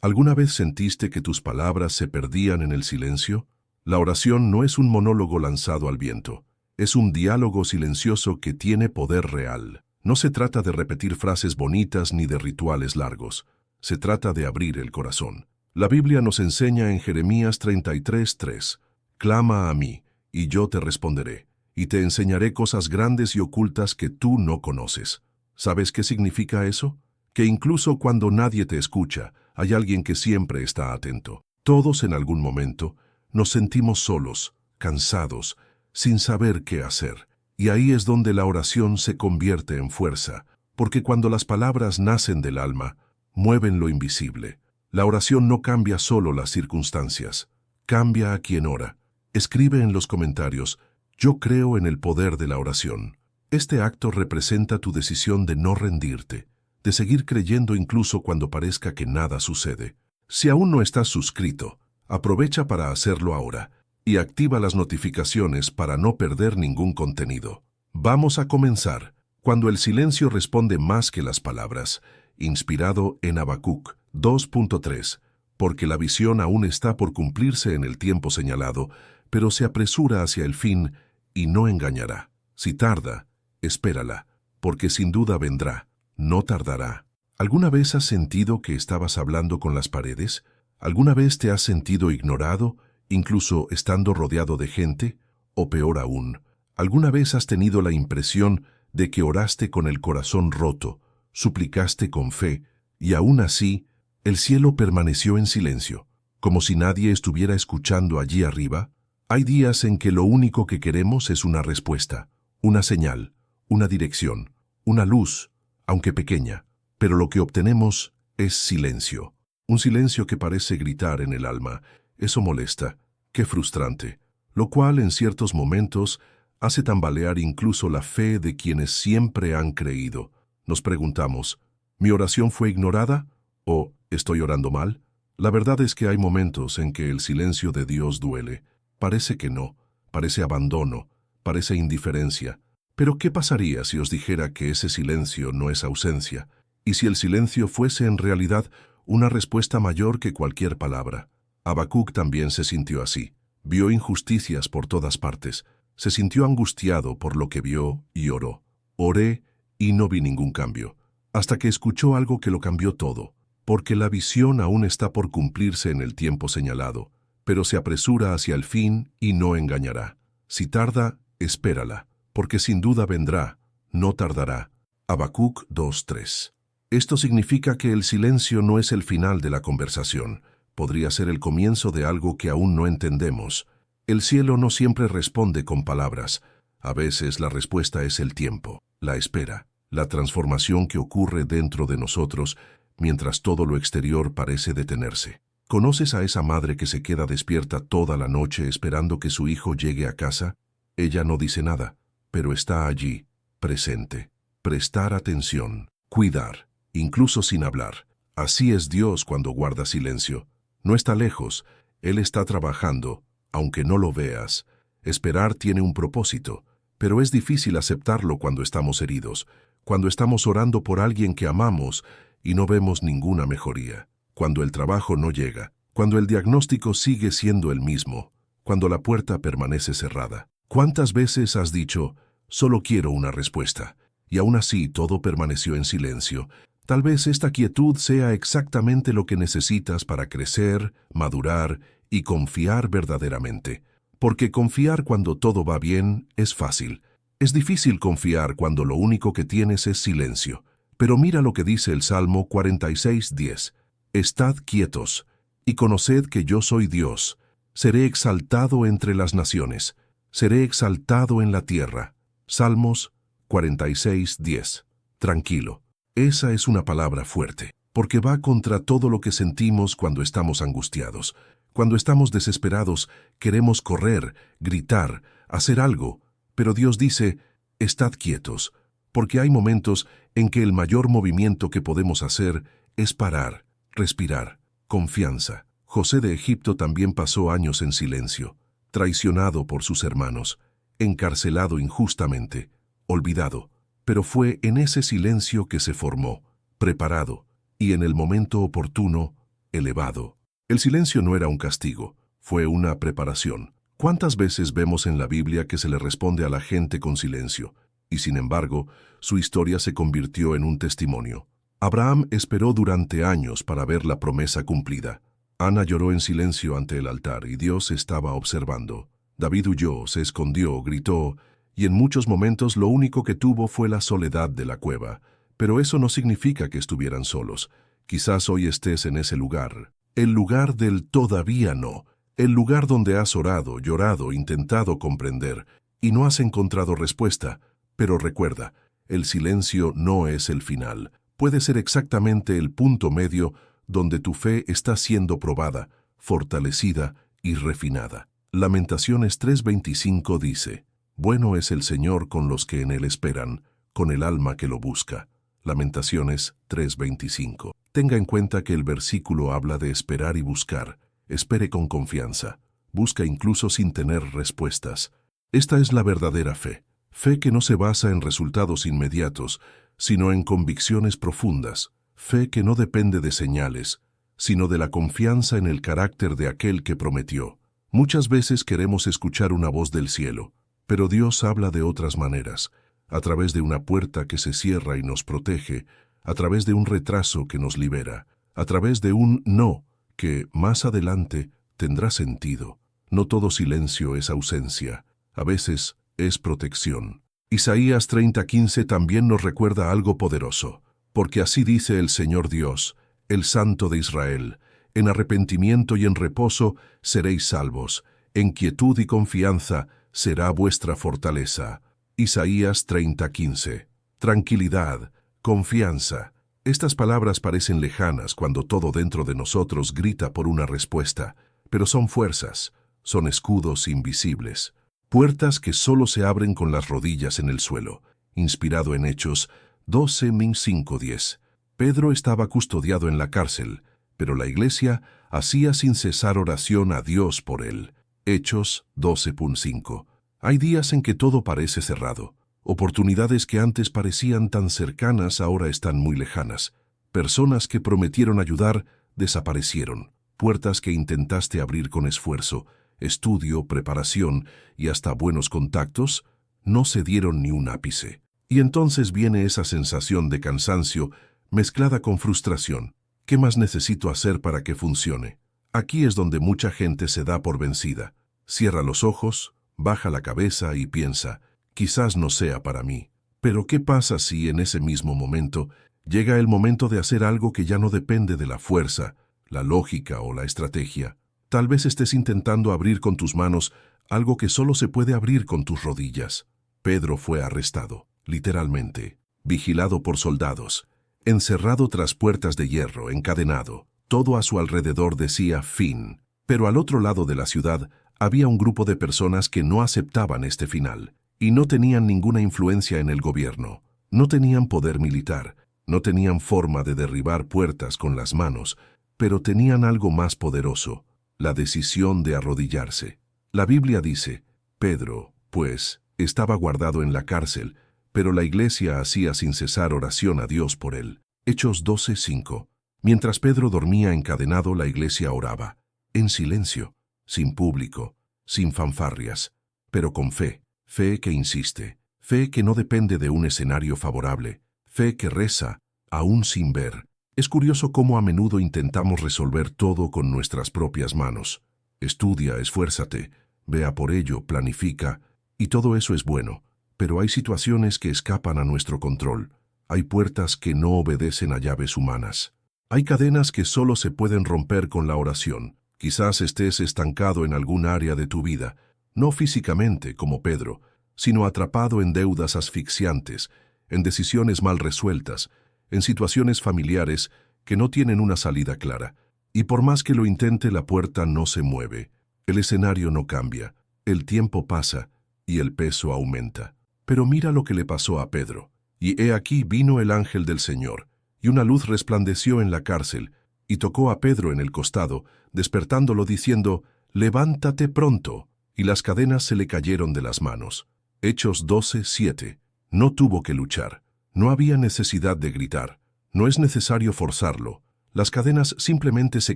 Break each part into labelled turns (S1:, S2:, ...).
S1: ¿Alguna vez sentiste que tus palabras se perdían en el silencio? La oración no es un monólogo lanzado al viento. Es un diálogo silencioso que tiene poder real. No se trata de repetir frases bonitas ni de rituales largos. Se trata de abrir el corazón. La Biblia nos enseña en Jeremías 33:3, «Clama a mí, y yo te responderé, y te enseñaré cosas grandes y ocultas que tú no conoces». ¿Sabes qué significa eso? Que incluso cuando nadie te escucha, hay alguien que siempre está atento. Todos en algún momento nos sentimos solos, cansados, sin saber qué hacer. Y ahí es donde la oración se convierte en fuerza, porque cuando las palabras nacen del alma, mueven lo invisible. La oración no cambia solo las circunstancias, cambia a quien ora. Escribe en los comentarios: «Yo creo en el poder de la oración». Este acto representa tu decisión de no rendirte, de seguir creyendo incluso cuando parezca que nada sucede. Si aún no estás suscrito, aprovecha para hacerlo ahora y activa las notificaciones para no perder ningún contenido. Vamos a comenzar. Cuando el silencio responde más que las palabras, inspirado en Habacuc 2.3, porque la visión aún está por cumplirse en el tiempo señalado, pero se apresura hacia el fin y no engañará. Si tarda, espérala, porque sin duda vendrá, no tardará. ¿Alguna vez has sentido que estabas hablando con las paredes? ¿Alguna vez te has sentido ignorado, incluso estando rodeado de gente? O peor aún, ¿alguna vez has tenido la impresión de que oraste con el corazón roto, suplicaste con fe, y aún así, el cielo permaneció en silencio, como si nadie estuviera escuchando allí arriba? Hay días en que lo único que queremos es una respuesta, una señal, una dirección, una luz, aunque pequeña, pero lo que obtenemos es silencio. Un silencio que parece gritar en el alma. Eso molesta, qué frustrante, lo cual en ciertos momentos hace tambalear incluso la fe de quienes siempre han creído. Nos preguntamos, ¿mi oración fue ignorada? ¿O estoy orando mal? La verdad es que hay momentos en que el silencio de Dios duele. Parece que no, parece abandono, parece indiferencia. Pero ¿qué pasaría si os dijera que ese silencio no es ausencia? Y si el silencio fuese en realidad una respuesta mayor que cualquier palabra. Habacuc también se sintió así. Vio injusticias por todas partes. Se sintió angustiado por lo que vio y oró. Oré y no vi ningún cambio, hasta que escuchó algo que lo cambió todo. Porque la visión aún está por cumplirse en el tiempo señalado, pero se apresura hacia el fin y no engañará. Si tarda, espérala, porque sin duda vendrá, no tardará. Habacuc 2:3. Esto significa que el silencio no es el final de la conversación. Podría ser el comienzo de algo que aún no entendemos. El cielo no siempre responde con palabras. A veces la respuesta es el tiempo, la espera, la transformación que ocurre dentro de nosotros mientras todo lo exterior parece detenerse. ¿Conoces a esa madre que se queda despierta toda la noche esperando que su hijo llegue a casa? Ella no dice nada, pero está allí, presente. Prestar atención, cuidar, incluso sin hablar. Así es Dios cuando guarda silencio. No está lejos, Él está trabajando, aunque no lo veas. Esperar tiene un propósito, pero es difícil aceptarlo cuando estamos heridos, cuando estamos orando por alguien que amamos y no vemos ninguna mejoría, cuando el trabajo no llega, cuando el diagnóstico sigue siendo el mismo, cuando la puerta permanece cerrada. ¿Cuántas veces has dicho, solo quiero una respuesta, y aún así todo permaneció en silencio? Tal vez esta quietud sea exactamente lo que necesitas para crecer, madurar y confiar verdaderamente. Porque confiar cuando todo va bien es fácil. Es difícil confiar cuando lo único que tienes es silencio. Pero mira lo que dice el Salmo 46:10. Estad quietos, y conoced que yo soy Dios. Seré exaltado entre las naciones. Seré exaltado en la tierra. Salmos 46:10. Tranquilo. Esa es una palabra fuerte, porque va contra todo lo que sentimos cuando estamos angustiados. Cuando estamos desesperados, queremos correr, gritar, hacer algo. Pero Dios dice, estad quietos, porque hay momentos en que el mayor movimiento que podemos hacer es parar, respirar, confianza. José de Egipto también pasó años en silencio, traicionado por sus hermanos, encarcelado injustamente, olvidado. Pero fue en ese silencio que se formó, preparado, y en el momento oportuno, elevado. El silencio no era un castigo, fue una preparación. ¿Cuántas veces vemos en la Biblia que se le responde a la gente con silencio? Y sin embargo, su historia se convirtió en un testimonio. Abraham esperó durante años para ver la promesa cumplida. Ana lloró en silencio ante el altar y Dios estaba observando. David huyó, se escondió, gritó, y en muchos momentos lo único que tuvo fue la soledad de la cueva. Pero eso no significa que estuvieran solos. Quizás hoy estés en ese lugar. El lugar del todavía no. El lugar donde has orado, llorado, intentado comprender, y no has encontrado respuesta. Pero recuerda, el silencio no es el final. Puede ser exactamente el punto medio donde tu fe está siendo probada, fortalecida y refinada. Lamentaciones 3:25 dice, «Bueno es el Señor con los que en Él esperan, con el alma que lo busca». Lamentaciones 3:25. Tenga en cuenta que el versículo habla de esperar y buscar. Espere con confianza. Busca incluso sin tener respuestas. Esta es la verdadera fe. Fe que no se basa en resultados inmediatos, sino en convicciones profundas. Fe que no depende de señales, sino de la confianza en el carácter de aquel que prometió. Muchas veces queremos escuchar una voz del cielo, pero Dios habla de otras maneras, a través de una puerta que se cierra y nos protege, a través de un retraso que nos libera, a través de un no que, más adelante, tendrá sentido. No todo silencio es ausencia, a veces es protección. Isaías 30:15 también nos recuerda algo poderoso, porque así dice el Señor Dios, el Santo de Israel, en arrepentimiento y en reposo seréis salvos, en quietud y confianza será vuestra fortaleza. Isaías 30:15. Tranquilidad, confianza. Estas palabras parecen lejanas cuando todo dentro de nosotros grita por una respuesta, pero son fuerzas, son escudos invisibles, puertas que solo se abren con las rodillas en el suelo. Inspirado en Hechos 12:5-10. Pedro estaba custodiado en la cárcel, pero la iglesia hacía sin cesar oración a Dios por él. Hechos 12:5. Hay días en que todo parece cerrado. Oportunidades que antes parecían tan cercanas ahora están muy lejanas. Personas que prometieron ayudar desaparecieron. Puertas que intentaste abrir con esfuerzo, estudio, preparación y hasta buenos contactos, no se dieron ni un ápice. Y entonces viene esa sensación de cansancio mezclada con frustración. ¿Qué más necesito hacer para que funcione? Aquí es donde mucha gente se da por vencida. Cierra los ojos, baja la cabeza y piensa, quizás no sea para mí. Pero ¿qué pasa si en ese mismo momento llega el momento de hacer algo que ya no depende de la fuerza, la lógica o la estrategia? Tal vez estés intentando abrir con tus manos algo que solo se puede abrir con tus rodillas. Pedro fue arrestado, literalmente, vigilado por soldados, encerrado tras puertas de hierro, encadenado. Todo a su alrededor decía fin. Pero al otro lado de la ciudad había un grupo de personas que no aceptaban este final, y no tenían ninguna influencia en el gobierno. No tenían poder militar, no tenían forma de derribar puertas con las manos, pero tenían algo más poderoso, la decisión de arrodillarse. La Biblia dice, Pedro, pues, estaba guardado en la cárcel, pero la iglesia hacía sin cesar oración a Dios por él. Hechos 12:5. Mientras Pedro dormía encadenado, la iglesia oraba, en silencio, sin público, sin fanfarrias, pero con fe, fe que insiste, fe que no depende de un escenario favorable, fe que reza, aún sin ver. Es curioso cómo a menudo intentamos resolver todo con nuestras propias manos. Estudia, esfuérzate, vea por ello, planifica, y todo eso es bueno, pero hay situaciones que escapan a nuestro control. Hay puertas que no obedecen a llaves humanas. Hay cadenas que solo se pueden romper con la oración. Quizás estés estancado en algún área de tu vida, no físicamente como Pedro, sino atrapado en deudas asfixiantes, en decisiones mal resueltas, en situaciones familiares que no tienen una salida clara. Y por más que lo intente, la puerta no se mueve, el escenario no cambia, el tiempo pasa y el peso aumenta. Pero mira lo que le pasó a Pedro. Y he aquí vino el ángel del Señor, y una luz resplandeció en la cárcel, y tocó a Pedro en el costado, despertándolo diciendo, «Levántate pronto», y las cadenas se le cayeron de las manos. Hechos 12:7. No tuvo que luchar. No había necesidad de gritar. No es necesario forzarlo. Las cadenas simplemente se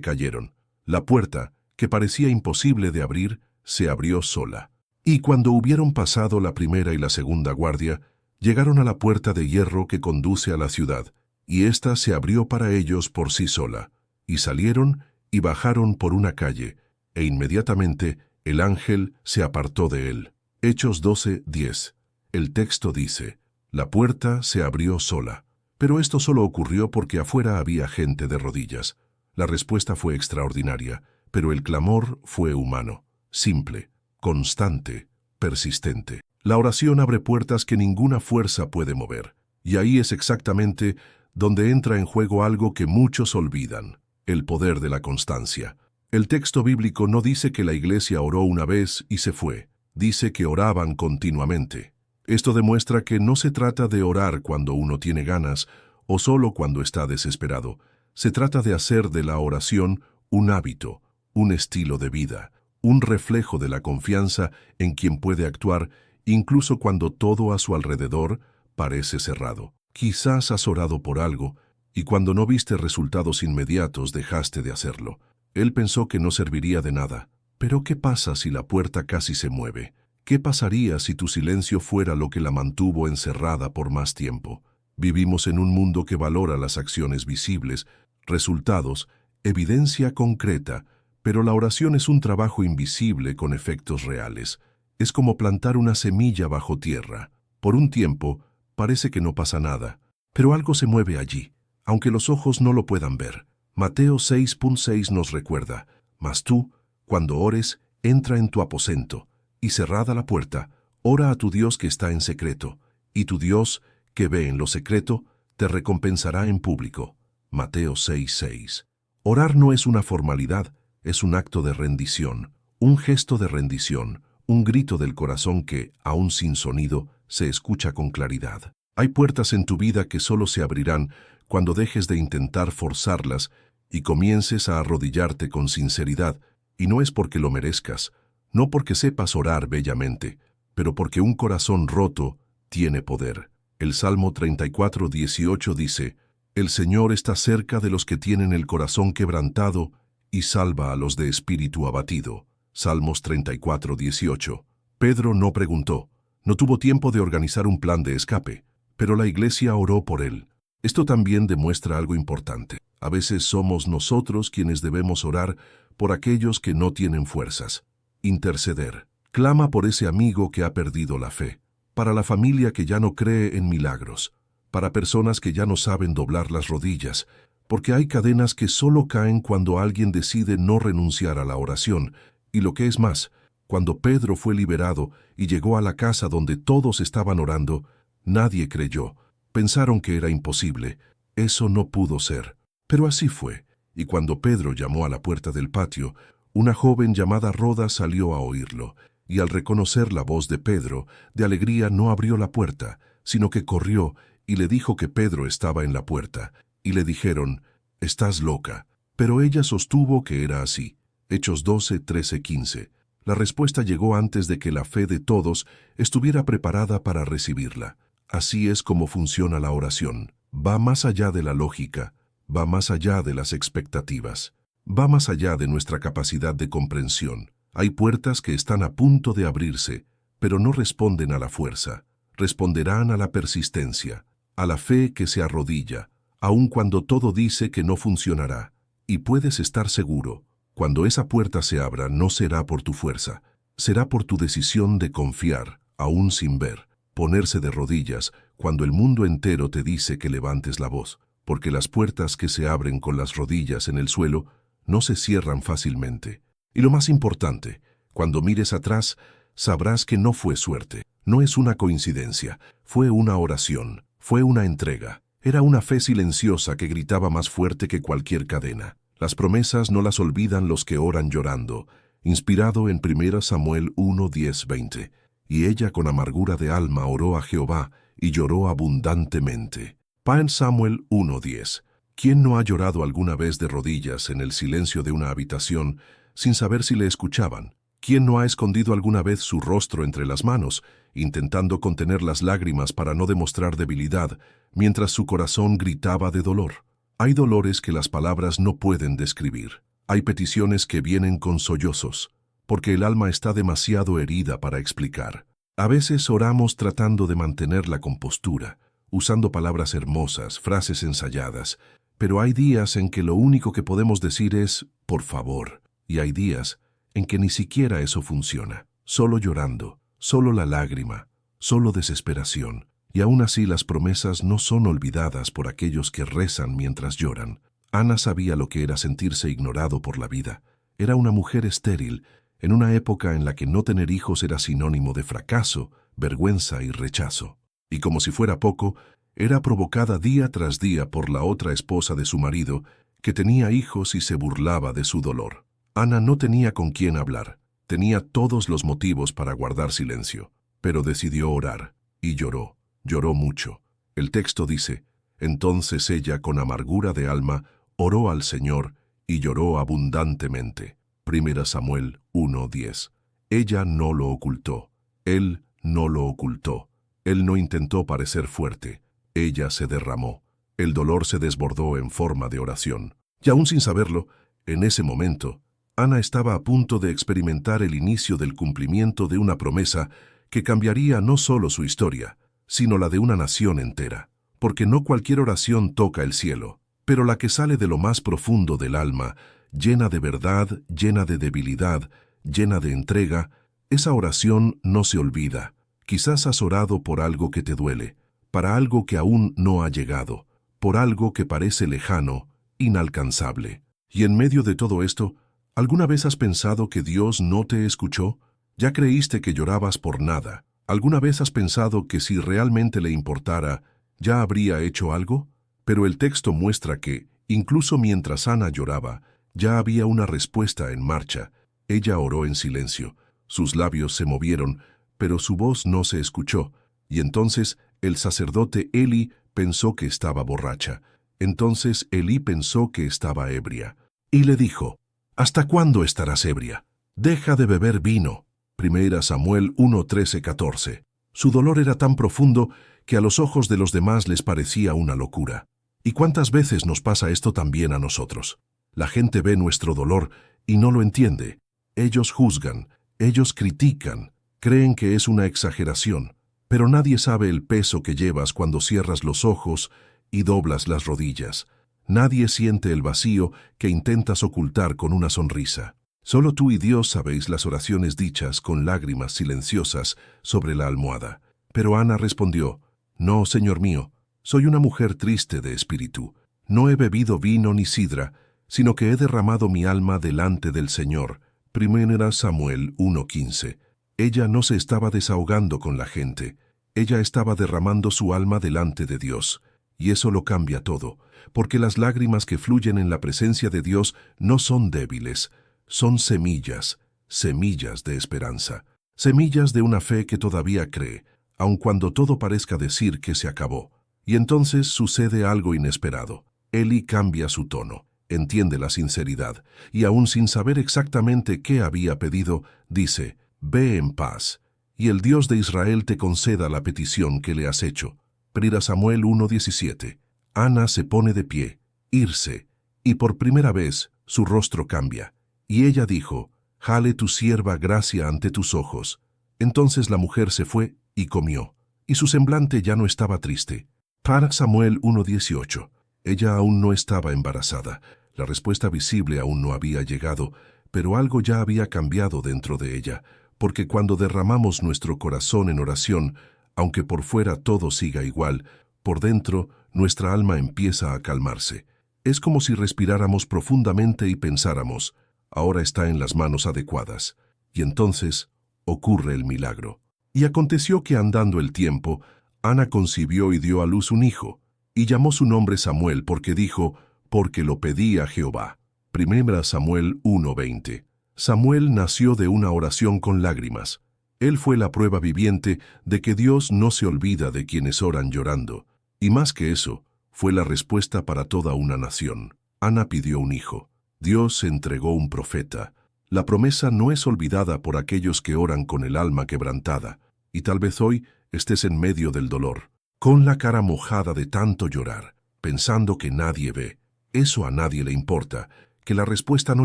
S1: cayeron. La puerta, que parecía imposible de abrir, se abrió sola. Y cuando hubieron pasado la primera y la segunda guardia, llegaron a la puerta de hierro que conduce a la ciudad, y ésta se abrió para ellos por sí sola. Y salieron y bajaron por una calle, e inmediatamente el ángel se apartó de él. Hechos 12:10. El texto dice, la puerta se abrió sola. Pero esto solo ocurrió porque afuera había gente de rodillas. La respuesta fue extraordinaria, pero el clamor fue humano, simple, constante, persistente. La oración abre puertas que ninguna fuerza puede mover. Y ahí es exactamente donde entra en juego algo que muchos olvidan, el poder de la constancia. El texto bíblico no dice que la iglesia oró una vez y se fue. Dice que oraban continuamente. Esto demuestra que no se trata de orar cuando uno tiene ganas o solo cuando está desesperado. Se trata de hacer de la oración un hábito, un estilo de vida, un reflejo de la confianza en quien puede actuar incluso cuando todo a su alrededor parece cerrado. Quizás has orado por algo y cuando no viste resultados inmediatos dejaste de hacerlo. Él pensó que no serviría de nada. Pero ¿qué pasa si la puerta casi se mueve? ¿Qué pasaría si tu silencio fuera lo que la mantuvo encerrada por más tiempo? Vivimos en un mundo que valora las acciones visibles, resultados, evidencia concreta, pero la oración es un trabajo invisible con efectos reales. Es como plantar una semilla bajo tierra. Por un tiempo, parece que no pasa nada, pero algo se mueve allí, aunque los ojos no lo puedan ver. Mateo 6:6 nos recuerda, mas tú, cuando ores, entra en tu aposento, y cerrada la puerta, ora a tu Dios que está en secreto, y tu Dios, que ve en lo secreto, te recompensará en público. Mateo 6:6. Orar no es una formalidad, es un acto de rendición, un gesto de rendición, un grito del corazón que, aún sin sonido, se escucha con claridad. Hay puertas en tu vida que solo se abrirán cuando dejes de intentar forzarlas y comiences a arrodillarte con sinceridad, y no es porque lo merezcas, no porque sepas orar bellamente, pero porque un corazón roto tiene poder. El Salmo 34:18 dice, «El Señor está cerca de los que tienen el corazón quebrantado y salva a los de espíritu abatido». Salmos 34:18. Pedro no preguntó, no tuvo tiempo de organizar un plan de escape, pero la iglesia oró por él. Esto también demuestra algo importante. A veces somos nosotros quienes debemos orar por aquellos que no tienen fuerzas. Interceder. Clama por ese amigo que ha perdido la fe, para la familia que ya no cree en milagros, para personas que ya no saben doblar las rodillas, porque hay cadenas que solo caen cuando alguien decide no renunciar a la oración, y lo que es más, cuando Pedro fue liberado y llegó a la casa donde todos estaban orando, nadie creyó, pensaron que era imposible, eso no pudo ser. Pero así fue, y cuando Pedro llamó a la puerta del patio, una joven llamada Roda salió a oírlo, y al reconocer la voz de Pedro, de alegría no abrió la puerta, sino que corrió y le dijo que Pedro estaba en la puerta, y le dijeron, «Estás loca». Pero ella sostuvo que era así. Hechos 12:13-15. La respuesta llegó antes de que la fe de todos estuviera preparada para recibirla. Así es como funciona la oración. Va más allá de la lógica, va más allá de las expectativas, va más allá de nuestra capacidad de comprensión. Hay puertas que están a punto de abrirse, pero no responden a la fuerza. Responderán a la persistencia, a la fe que se arrodilla, aun cuando todo dice que no funcionará. Y puedes estar seguro, cuando esa puerta se abra no será por tu fuerza, será por tu decisión de confiar, aún sin ver, ponerse de rodillas cuando el mundo entero te dice que levantes la voz, porque las puertas que se abren con las rodillas en el suelo no se cierran fácilmente. Y lo más importante, cuando mires atrás, sabrás que no fue suerte, no es una coincidencia, fue una oración, fue una entrega. Era una fe silenciosa que gritaba más fuerte que cualquier cadena. Las promesas no las olvidan los que oran llorando, inspirado en 1 Samuel 1:10-20. Y ella con amargura de alma oró a Jehová y lloró abundantemente. 1 Samuel 1:10. ¿Quién no ha llorado alguna vez de rodillas en el silencio de una habitación sin saber si le escuchaban? ¿Quién no ha escondido alguna vez su rostro entre las manos, intentando contener las lágrimas para no demostrar debilidad, mientras su corazón gritaba de dolor? Hay dolores que las palabras no pueden describir. Hay peticiones que vienen con sollozos, porque el alma está demasiado herida para explicar. A veces oramos tratando de mantener la compostura, usando palabras hermosas, frases ensayadas, pero hay días en que lo único que podemos decir es «por favor», y hay días en que ni siquiera eso funciona, solo llorando, solo la lágrima, solo desesperación. Y aún así las promesas no son olvidadas por aquellos que rezan mientras lloran. Ana sabía lo que era sentirse ignorado por la vida. Era una mujer estéril, en una época en la que no tener hijos era sinónimo de fracaso, vergüenza y rechazo. Y como si fuera poco, era provocada día tras día por la otra esposa de su marido, que tenía hijos y se burlaba de su dolor. Ana no tenía con quién hablar, tenía todos los motivos para guardar silencio, pero decidió orar, y lloró. Lloró mucho. El texto dice, entonces ella con amargura de alma oró al Señor y lloró abundantemente. 1 Samuel 1:10. Ella no lo ocultó. Él no lo ocultó. Él no intentó parecer fuerte. Ella se derramó. El dolor se desbordó en forma de oración. Y aún sin saberlo, en ese momento, Ana estaba a punto de experimentar el inicio del cumplimiento de una promesa que cambiaría no solo su historia, sino la de una nación entera, porque no cualquier oración toca el cielo, pero la que sale de lo más profundo del alma, llena de verdad, llena de debilidad, llena de entrega, esa oración no se olvida. Quizás has orado por algo que te duele, para algo que aún no ha llegado, por algo que parece lejano, inalcanzable. Y en medio de todo esto, ¿alguna vez has pensado que Dios no te escuchó? ¿Ya creíste que llorabas por nada? ¿Alguna vez has pensado que si realmente le importara, ya habría hecho algo? Pero el texto muestra que, incluso mientras Ana lloraba, ya había una respuesta en marcha. Ella oró en silencio. Sus labios se movieron, pero su voz no se escuchó. Y entonces el sacerdote Eli pensó que estaba borracha. Entonces Elí pensó que estaba ebria. Y le dijo, «¿Hasta cuándo estarás ebria? Deja de beber vino». 1 Samuel 1:13-14. Su dolor era tan profundo que a los ojos de los demás les parecía una locura. ¿Y cuántas veces nos pasa esto también a nosotros? La gente ve nuestro dolor y no lo entiende. Ellos juzgan, ellos critican, creen que es una exageración, pero nadie sabe el peso que llevas cuando cierras los ojos y doblas las rodillas. Nadie siente el vacío que intentas ocultar con una sonrisa. Solo tú y Dios sabéis las oraciones dichas con lágrimas silenciosas sobre la almohada. Pero Ana respondió, «No, Señor mío, soy una mujer triste de espíritu. No he bebido vino ni sidra, sino que he derramado mi alma delante del Señor». 1 Samuel 1:15. Ella no se estaba desahogando con la gente. Ella estaba derramando su alma delante de Dios. Y eso lo cambia todo, porque las lágrimas que fluyen en la presencia de Dios no son débiles, son semillas, semillas de esperanza, semillas de una fe que todavía cree, aun cuando todo parezca decir que se acabó. Y entonces sucede algo inesperado. Eli cambia su tono, entiende la sinceridad, y aun sin saber exactamente qué había pedido, dice, «Ve en paz, y el Dios de Israel te conceda la petición que le has hecho». 1 Samuel 1:17. Ana se pone de pie, irse, y por primera vez su rostro cambia. Y ella dijo, «Jale tu sierva gracia ante tus ojos». Entonces la mujer se fue y comió, y su semblante ya no estaba triste. 1 Samuel 1:18. Ella aún no estaba embarazada. La respuesta visible aún no había llegado, pero algo ya había cambiado dentro de ella, porque cuando derramamos nuestro corazón en oración, aunque por fuera todo siga igual, por dentro nuestra alma empieza a calmarse. Es como si respiráramos profundamente y pensáramos, ahora está en las manos adecuadas. Y entonces ocurre el milagro. Y aconteció que andando el tiempo, Ana concibió y dio a luz un hijo, y llamó su nombre Samuel porque dijo, porque lo pedí a Jehová. 1 Samuel 1:20. Samuel nació de una oración con lágrimas. Él fue la prueba viviente de que Dios no se olvida de quienes oran llorando. Y más que eso, fue la respuesta para toda una nación. Ana pidió un hijo. Dios entregó un profeta. La promesa no es olvidada por aquellos que oran con el alma quebrantada. Y tal vez hoy estés en medio del dolor, con la cara mojada de tanto llorar, pensando que nadie ve. Eso a nadie le importa, que la respuesta no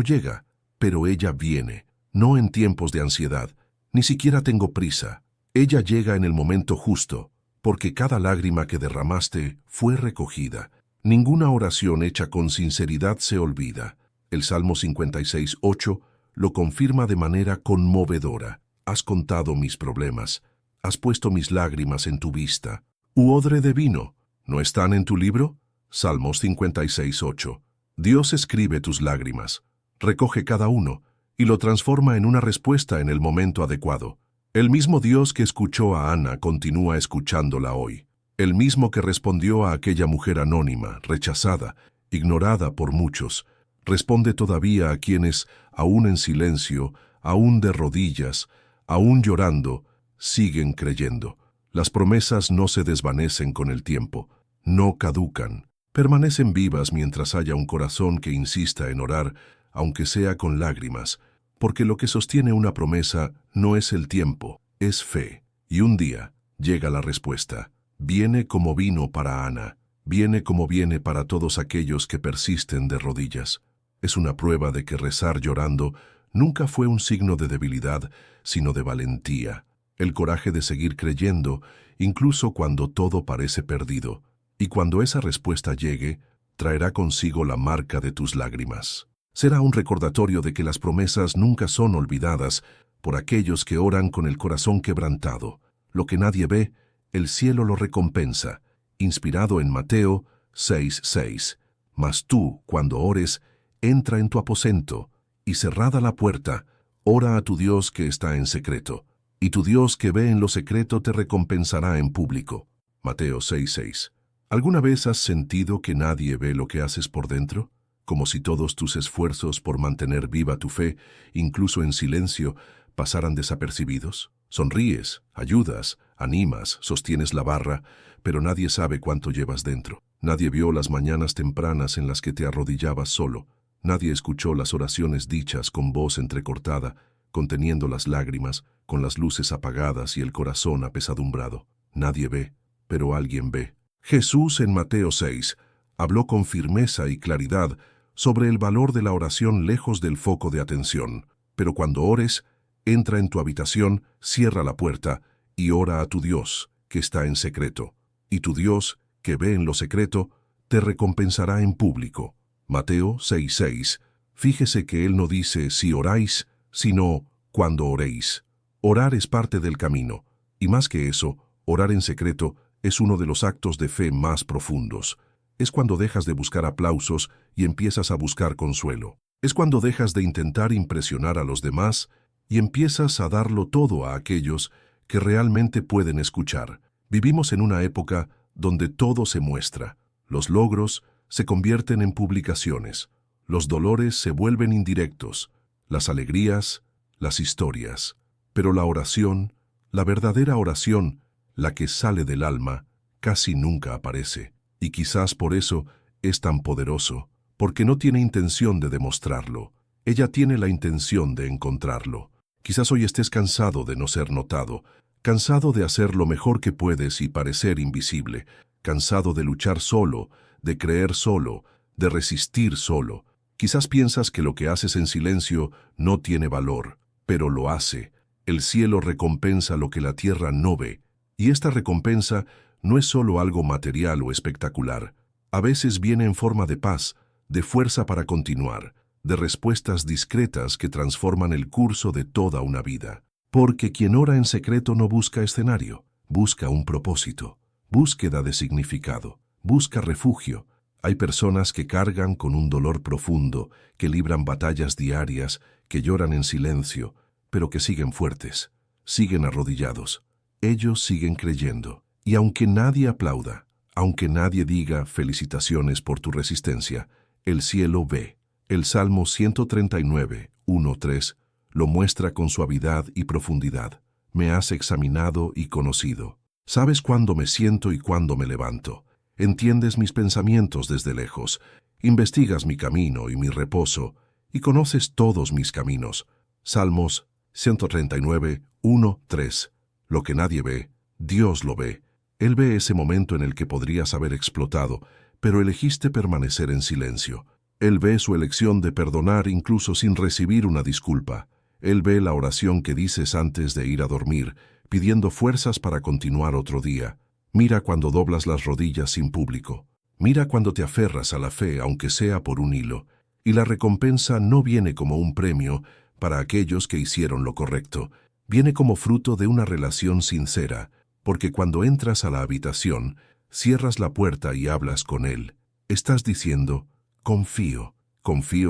S1: llega, pero ella viene, no en tiempos de ansiedad, ni siquiera tengo prisa. Ella llega en el momento justo, porque cada lágrima que derramaste fue recogida. Ninguna oración hecha con sinceridad se olvida. El Salmo 56:8 lo confirma de manera conmovedora. Has contado mis problemas, has puesto mis lágrimas en tu vista. U odre de vino, ¿no están en tu libro? Salmos 56:8. Dios escribe tus lágrimas, recoge cada uno y lo transforma en una respuesta en el momento adecuado. El mismo Dios que escuchó a Ana continúa escuchándola hoy. El mismo que respondió a aquella mujer anónima, rechazada, ignorada por muchos, responde todavía a quienes, aún en silencio, aún de rodillas, aún llorando, siguen creyendo. Las promesas no se desvanecen con el tiempo, no caducan, permanecen vivas mientras haya un corazón que insista en orar, aunque sea con lágrimas, porque lo que sostiene una promesa no es el tiempo, es fe. Y un día llega la respuesta. Viene como vino para Ana, viene como viene para todos aquellos que persisten de rodillas. Es una prueba de que rezar llorando nunca fue un signo de debilidad, sino de valentía. El coraje de seguir creyendo, incluso cuando todo parece perdido. Y cuando esa respuesta llegue, traerá consigo la marca de tus lágrimas. Será un recordatorio de que las promesas nunca son olvidadas por aquellos que oran con el corazón quebrantado. Lo que nadie ve, el cielo lo recompensa, inspirado en Mateo 6:6. Mas tú, cuando ores, entra en tu aposento, y cerrada la puerta, ora a tu Dios que está en secreto, y tu Dios que ve en lo secreto te recompensará en público. Mateo 6:6. ¿Alguna vez has sentido que nadie ve lo que haces por dentro? Como si todos tus esfuerzos por mantener viva tu fe, incluso en silencio, pasaran desapercibidos. Sonríes, ayudas, animas, sostienes la barra, pero nadie sabe cuánto llevas dentro. Nadie vio las mañanas tempranas en las que te arrodillabas solo. Nadie escuchó las oraciones dichas con voz entrecortada, conteniendo las lágrimas, con las luces apagadas y el corazón apesadumbrado. Nadie ve, pero alguien ve. Jesús en Mateo 6 habló con firmeza y claridad sobre el valor de la oración lejos del foco de atención. Pero cuando ores, entra en tu habitación, cierra la puerta y ora a tu Dios, que está en secreto. Y tu Dios, que ve en lo secreto, te recompensará en público. Mateo 6:6. Fíjese que Él no dice si oráis, sino cuando oréis. Orar es parte del camino, y más que eso, orar en secreto es uno de los actos de fe más profundos. Es cuando dejas de buscar aplausos y empiezas a buscar consuelo. Es cuando dejas de intentar impresionar a los demás y empiezas a darlo todo a aquellos que realmente pueden escuchar. Vivimos en una época donde todo se muestra. Los logros se convierten en publicaciones. Los dolores se vuelven indirectos. Las alegrías, las historias. Pero la oración, la verdadera oración, la que sale del alma, casi nunca aparece. Y quizás por eso es tan poderoso, porque no tiene intención de demostrarlo. Ella tiene la intención de encontrarlo. Quizás hoy estés cansado de no ser notado, cansado de hacer lo mejor que puedes y parecer invisible, cansado de luchar solo, de creer solo, de resistir solo. Quizás piensas que lo que haces en silencio no tiene valor, pero lo hace. El cielo recompensa lo que la tierra no ve, y esta recompensa no es solo algo material o espectacular. A veces viene en forma de paz, de fuerza para continuar, de respuestas discretas que transforman el curso de toda una vida. Porque quien ora en secreto no busca escenario, busca un propósito, búsqueda de significado, busca refugio. Hay personas que cargan con un dolor profundo, que libran batallas diarias, que lloran en silencio, pero que siguen fuertes, siguen arrodillados. Ellos siguen creyendo. Y aunque nadie aplauda, aunque nadie diga felicitaciones por tu resistencia, el cielo ve. El Salmo 139, 1-3, lo muestra con suavidad y profundidad. Me has examinado y conocido. Sabes cuándo me siento y cuándo me levanto. Entiendes mis pensamientos desde lejos. Investigas mi camino y mi reposo, y conoces todos mis caminos. Salmos 139, 1-3. Lo que nadie ve, Dios lo ve. Él ve ese momento en el que podrías haber explotado, pero elegiste permanecer en silencio. Él ve su elección de perdonar incluso sin recibir una disculpa. Él ve la oración que dices antes de ir a dormir, pidiendo fuerzas para continuar otro día. Mira cuando doblas las rodillas sin público. Mira cuando te aferras a la fe, aunque sea por un hilo. Y la recompensa no viene como un premio para aquellos que hicieron lo correcto. Viene como fruto de una relación sincera, porque cuando entras a la habitación, cierras la puerta y hablas con Él. Estás diciendo, confío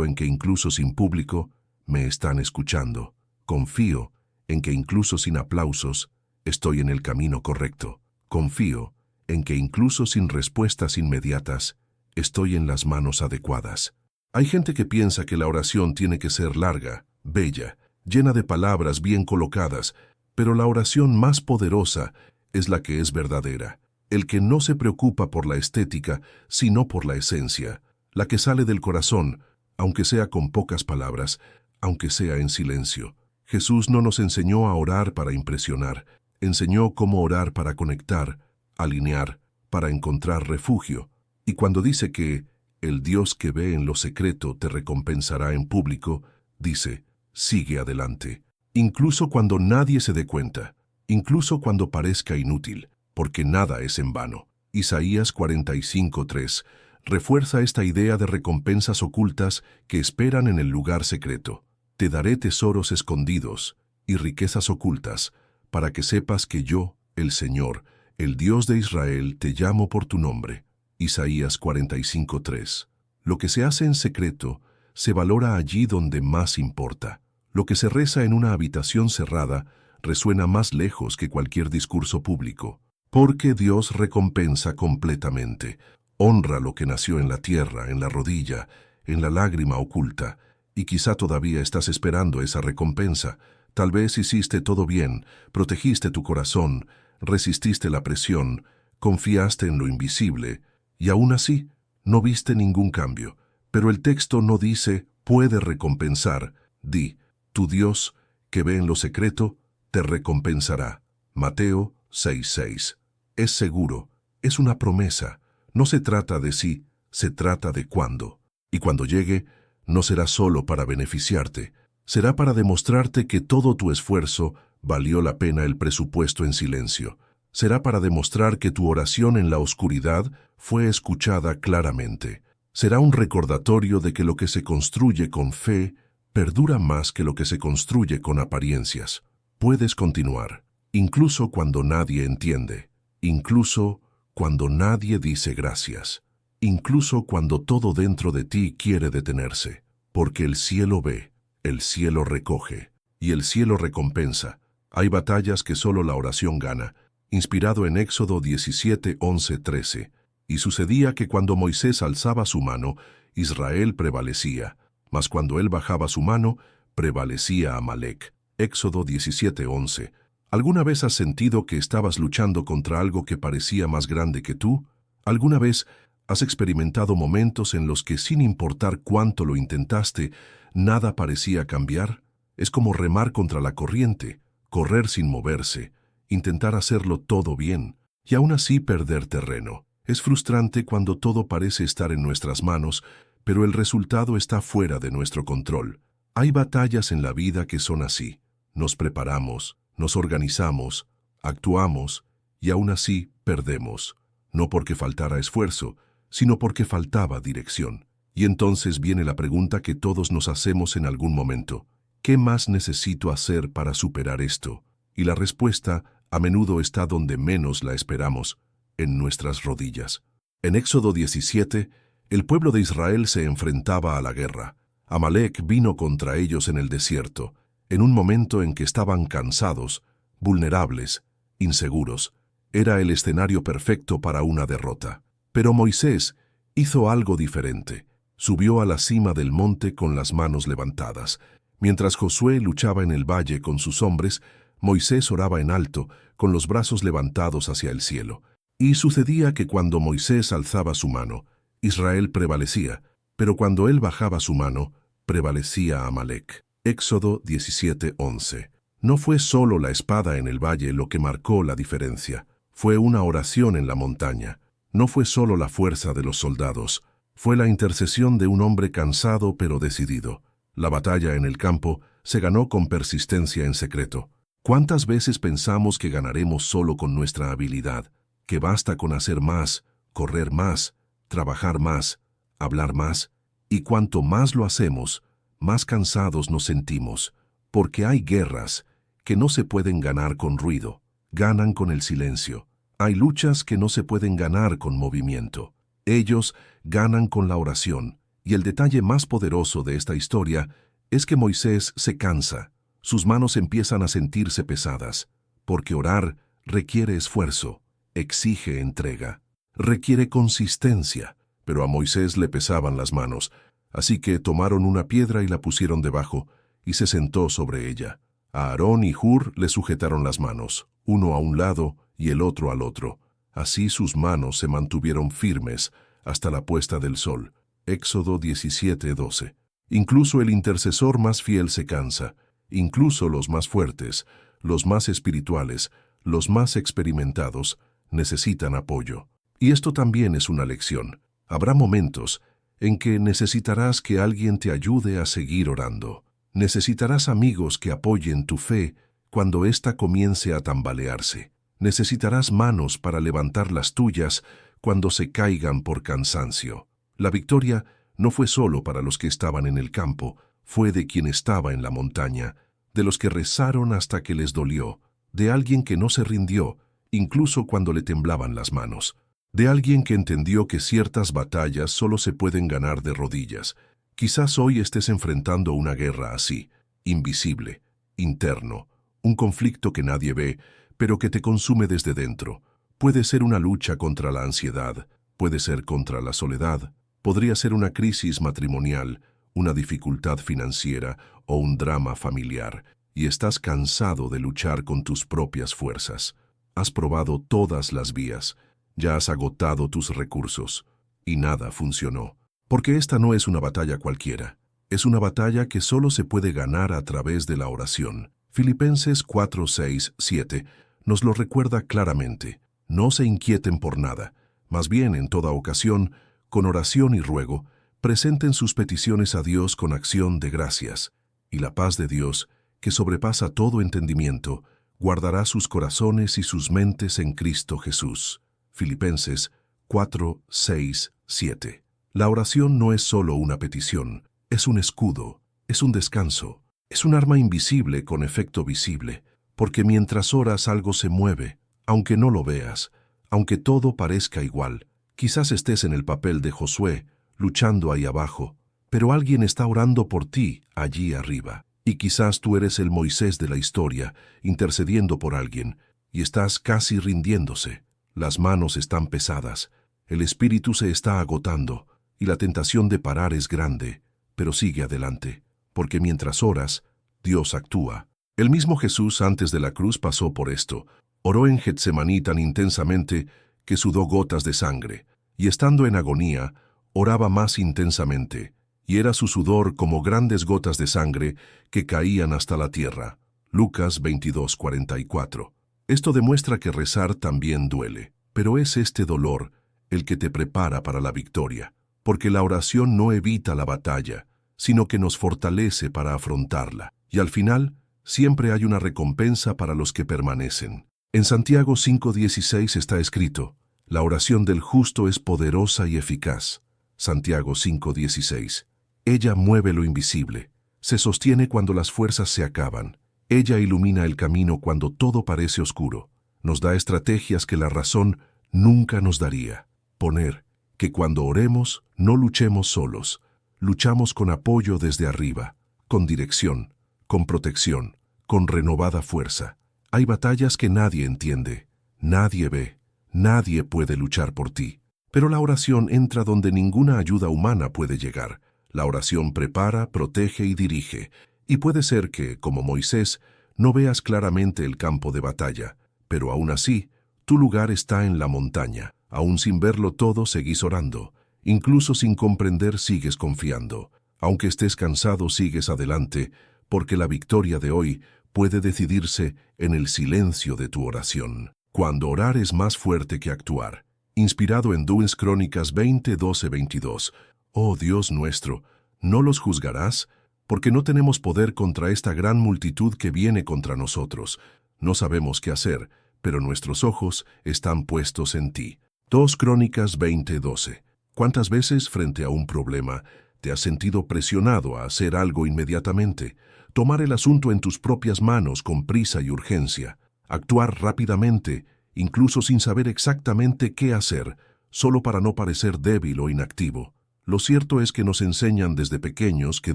S1: en que incluso sin público me están escuchando. Confío en que incluso sin aplausos estoy en el camino correcto. Confío en que incluso sin respuestas inmediatas estoy en las manos adecuadas. Hay gente que piensa que la oración tiene que ser larga, bella, llena de palabras bien colocadas, pero la oración más poderosa es la que es verdadera, el que no se preocupa por la estética, sino por la esencia, la que sale del corazón, aunque sea con pocas palabras, aunque sea en silencio. Jesús no nos enseñó a orar para impresionar, enseñó cómo orar para conectar, alinear, para encontrar refugio. Y cuando dice que el Dios que ve en lo secreto te recompensará en público, dice, sigue adelante. Incluso cuando nadie se dé cuenta, incluso cuando parezca inútil, porque nada es en vano. Isaías 45:3 refuerza esta idea de recompensas ocultas que esperan en el lugar secreto. Te daré tesoros escondidos y riquezas ocultas, para que sepas que yo, el Señor, el Dios de Israel, te llamo por tu nombre. Isaías 45:3. Lo que se hace en secreto se valora allí donde más importa. Lo que se reza en una habitación cerrada resuena más lejos que cualquier discurso público. Porque Dios recompensa completamente. Honra lo que nació en la tierra, en la rodilla, en la lágrima oculta. Y quizá todavía estás esperando esa recompensa. Tal vez hiciste todo bien, protegiste tu corazón, resististe la presión, confiaste en lo invisible, y aún así no viste ningún cambio. Pero el texto no dice, puede recompensar. Di, tu Dios, que ve en lo secreto, te recompensará. Mateo 6:6. Es seguro, es una promesa. No se trata de si, se trata de cuándo. Y cuando llegue, no será solo para beneficiarte, será para demostrarte que todo tu esfuerzo valió la pena el presupuesto en silencio. Será para demostrar que tu oración en la oscuridad fue escuchada claramente. Será un recordatorio de que lo que se construye con fe perdura más que lo que se construye con apariencias. Puedes continuar, incluso cuando nadie entiende, incluso cuando nadie dice gracias, incluso cuando todo dentro de ti quiere detenerse, porque el cielo ve, el cielo recoge y el cielo recompensa. Hay batallas que solo la oración gana, inspirado en Éxodo 17:11-13, y sucedía que cuando Moisés alzaba su mano, Israel prevalecía, mas cuando él bajaba su mano, prevalecía Amalec. Éxodo 17:11. ¿Alguna vez has sentido que estabas luchando contra algo que parecía más grande que tú? ¿Alguna vez has experimentado momentos en los que, sin importar cuánto lo intentaste, nada parecía cambiar? Es como remar contra la corriente, correr sin moverse, intentar hacerlo todo bien, y aún así perder terreno. Es frustrante cuando todo parece estar en nuestras manos, pero el resultado está fuera de nuestro control. Hay batallas en la vida que son así. Nos preparamos, nos organizamos, actuamos, y aún así perdemos. No porque faltara esfuerzo, sino porque faltaba dirección. Y entonces viene la pregunta que todos nos hacemos en algún momento. ¿Qué más necesito hacer para superar esto? Y la respuesta a menudo está donde menos la esperamos, en nuestras rodillas. En Éxodo 17, el pueblo de Israel se enfrentaba a la guerra. Amalec vino contra ellos en el desierto, en un momento en que estaban cansados, vulnerables, inseguros. Era el escenario perfecto para una derrota. Pero Moisés hizo algo diferente. Subió a la cima del monte con las manos levantadas. Mientras Josué luchaba en el valle con sus hombres, Moisés oraba en alto, con los brazos levantados hacia el cielo. Y sucedía que cuando Moisés alzaba su mano, Israel prevalecía, pero cuando él bajaba su mano, prevalecía Amalec. Éxodo 17:11. No fue solo la espada en el valle lo que marcó la diferencia, fue una oración en la montaña. No fue solo la fuerza de los soldados, fue la intercesión de un hombre cansado pero decidido. La batalla en el campo se ganó con persistencia en secreto. ¿Cuántas veces pensamos que ganaremos solo con nuestra habilidad, que basta con hacer más, correr más, trabajar más, hablar más? Y cuanto más lo hacemos, más cansados nos sentimos, porque hay guerras que no se pueden ganar con ruido, ganan con el silencio. Hay luchas que no se pueden ganar con movimiento. Ellos ganan con la oración, y el detalle más poderoso de esta historia es que Moisés se cansa. Sus manos empiezan a sentirse pesadas, porque orar requiere esfuerzo, exige entrega, requiere consistencia, pero a Moisés le pesaban las manos, así que tomaron una piedra y la pusieron debajo, y se sentó sobre ella. A Aarón y Hur le sujetaron las manos, uno a un lado y el otro al otro. Así sus manos se mantuvieron firmes hasta la puesta del sol. Éxodo 17:12. Incluso el intercesor más fiel se cansa. Incluso los más fuertes, los más espirituales, los más experimentados, necesitan apoyo. Y esto también es una lección. Habrá momentos en que necesitarás que alguien te ayude a seguir orando. Necesitarás amigos que apoyen tu fe cuando ésta comience a tambalearse. Necesitarás manos para levantar las tuyas cuando se caigan por cansancio. La victoria no fue solo para los que estaban en el campo, fue de quien estaba en la montaña, de los que rezaron hasta que les dolió, de alguien que no se rindió, incluso cuando le temblaban las manos, de alguien que entendió que ciertas batallas solo se pueden ganar de rodillas. Quizás hoy estés enfrentando una guerra así, invisible, interno, un conflicto que nadie ve, pero que te consume desde dentro. Puede ser una lucha contra la ansiedad, puede ser contra la soledad, podría ser una crisis matrimonial, una dificultad financiera o un drama familiar, y estás cansado de luchar con tus propias fuerzas. Has probado todas las vías, ya has agotado tus recursos, y nada funcionó. Porque esta no es una batalla cualquiera, es una batalla que solo se puede ganar a través de la oración. Filipenses 4, 6, 7 nos lo recuerda claramente. No se inquieten por nada, más bien en toda ocasión, con oración y ruego, presenten sus peticiones a Dios con acción de gracias, y la paz de Dios, que sobrepasa todo entendimiento, guardará sus corazones y sus mentes en Cristo Jesús. Filipenses 4, 6, 7. La oración no es solo una petición, es un escudo, es un descanso, es un arma invisible con efecto visible, porque mientras oras algo se mueve, aunque no lo veas, aunque todo parezca igual. Quizás estés en el papel de Josué, luchando ahí abajo, pero alguien está orando por ti allí arriba. Y quizás tú eres el Moisés de la historia, intercediendo por alguien, y estás casi rindiéndose. Las manos están pesadas, el espíritu se está agotando, y la tentación de parar es grande, pero sigue adelante, porque mientras oras, Dios actúa. El mismo Jesús antes de la cruz pasó por esto. Oró en Getsemaní tan intensamente que sudó gotas de sangre, y estando en agonía, oraba más intensamente, y era su sudor como grandes gotas de sangre que caían hasta la tierra. Lucas 22:44. Esto demuestra que rezar también duele, pero es este dolor el que te prepara para la victoria, porque la oración no evita la batalla, sino que nos fortalece para afrontarla, y al final siempre hay una recompensa para los que permanecen. En Santiago 5:16 está escrito: la oración del justo es poderosa y eficaz. Santiago 5:16. Ella mueve lo invisible, se sostiene cuando las fuerzas se acaban. Ella ilumina el camino cuando todo parece oscuro. Nos da estrategias que la razón nunca nos daría. Poner que cuando oremos no luchemos solos, luchamos con apoyo desde arriba, con dirección, con protección, con renovada fuerza. Hay batallas que nadie entiende, nadie ve, nadie puede luchar por ti. Pero la oración entra donde ninguna ayuda humana puede llegar. La oración prepara, protege y dirige. Y puede ser que, como Moisés, no veas claramente el campo de batalla, pero aún así, tu lugar está en la montaña. Aún sin verlo todo, seguís orando. Incluso sin comprender, sigues confiando. Aunque estés cansado, sigues adelante, porque la victoria de hoy puede decidirse en el silencio de tu oración. Cuando orar es más fuerte que actuar, inspirado en Dos Crónicas 20:12-22. Oh Dios nuestro, ¿no los juzgarás? Porque no tenemos poder contra esta gran multitud que viene contra nosotros. No sabemos qué hacer, pero nuestros ojos están puestos en ti. 2 Crónicas 20:12. ¿Cuántas veces frente a un problema te has sentido presionado a hacer algo inmediatamente? Tomar el asunto en tus propias manos con prisa y urgencia. Actuar rápidamente, incluso sin saber exactamente qué hacer, solo para no parecer débil o inactivo. Lo cierto es que nos enseñan desde pequeños que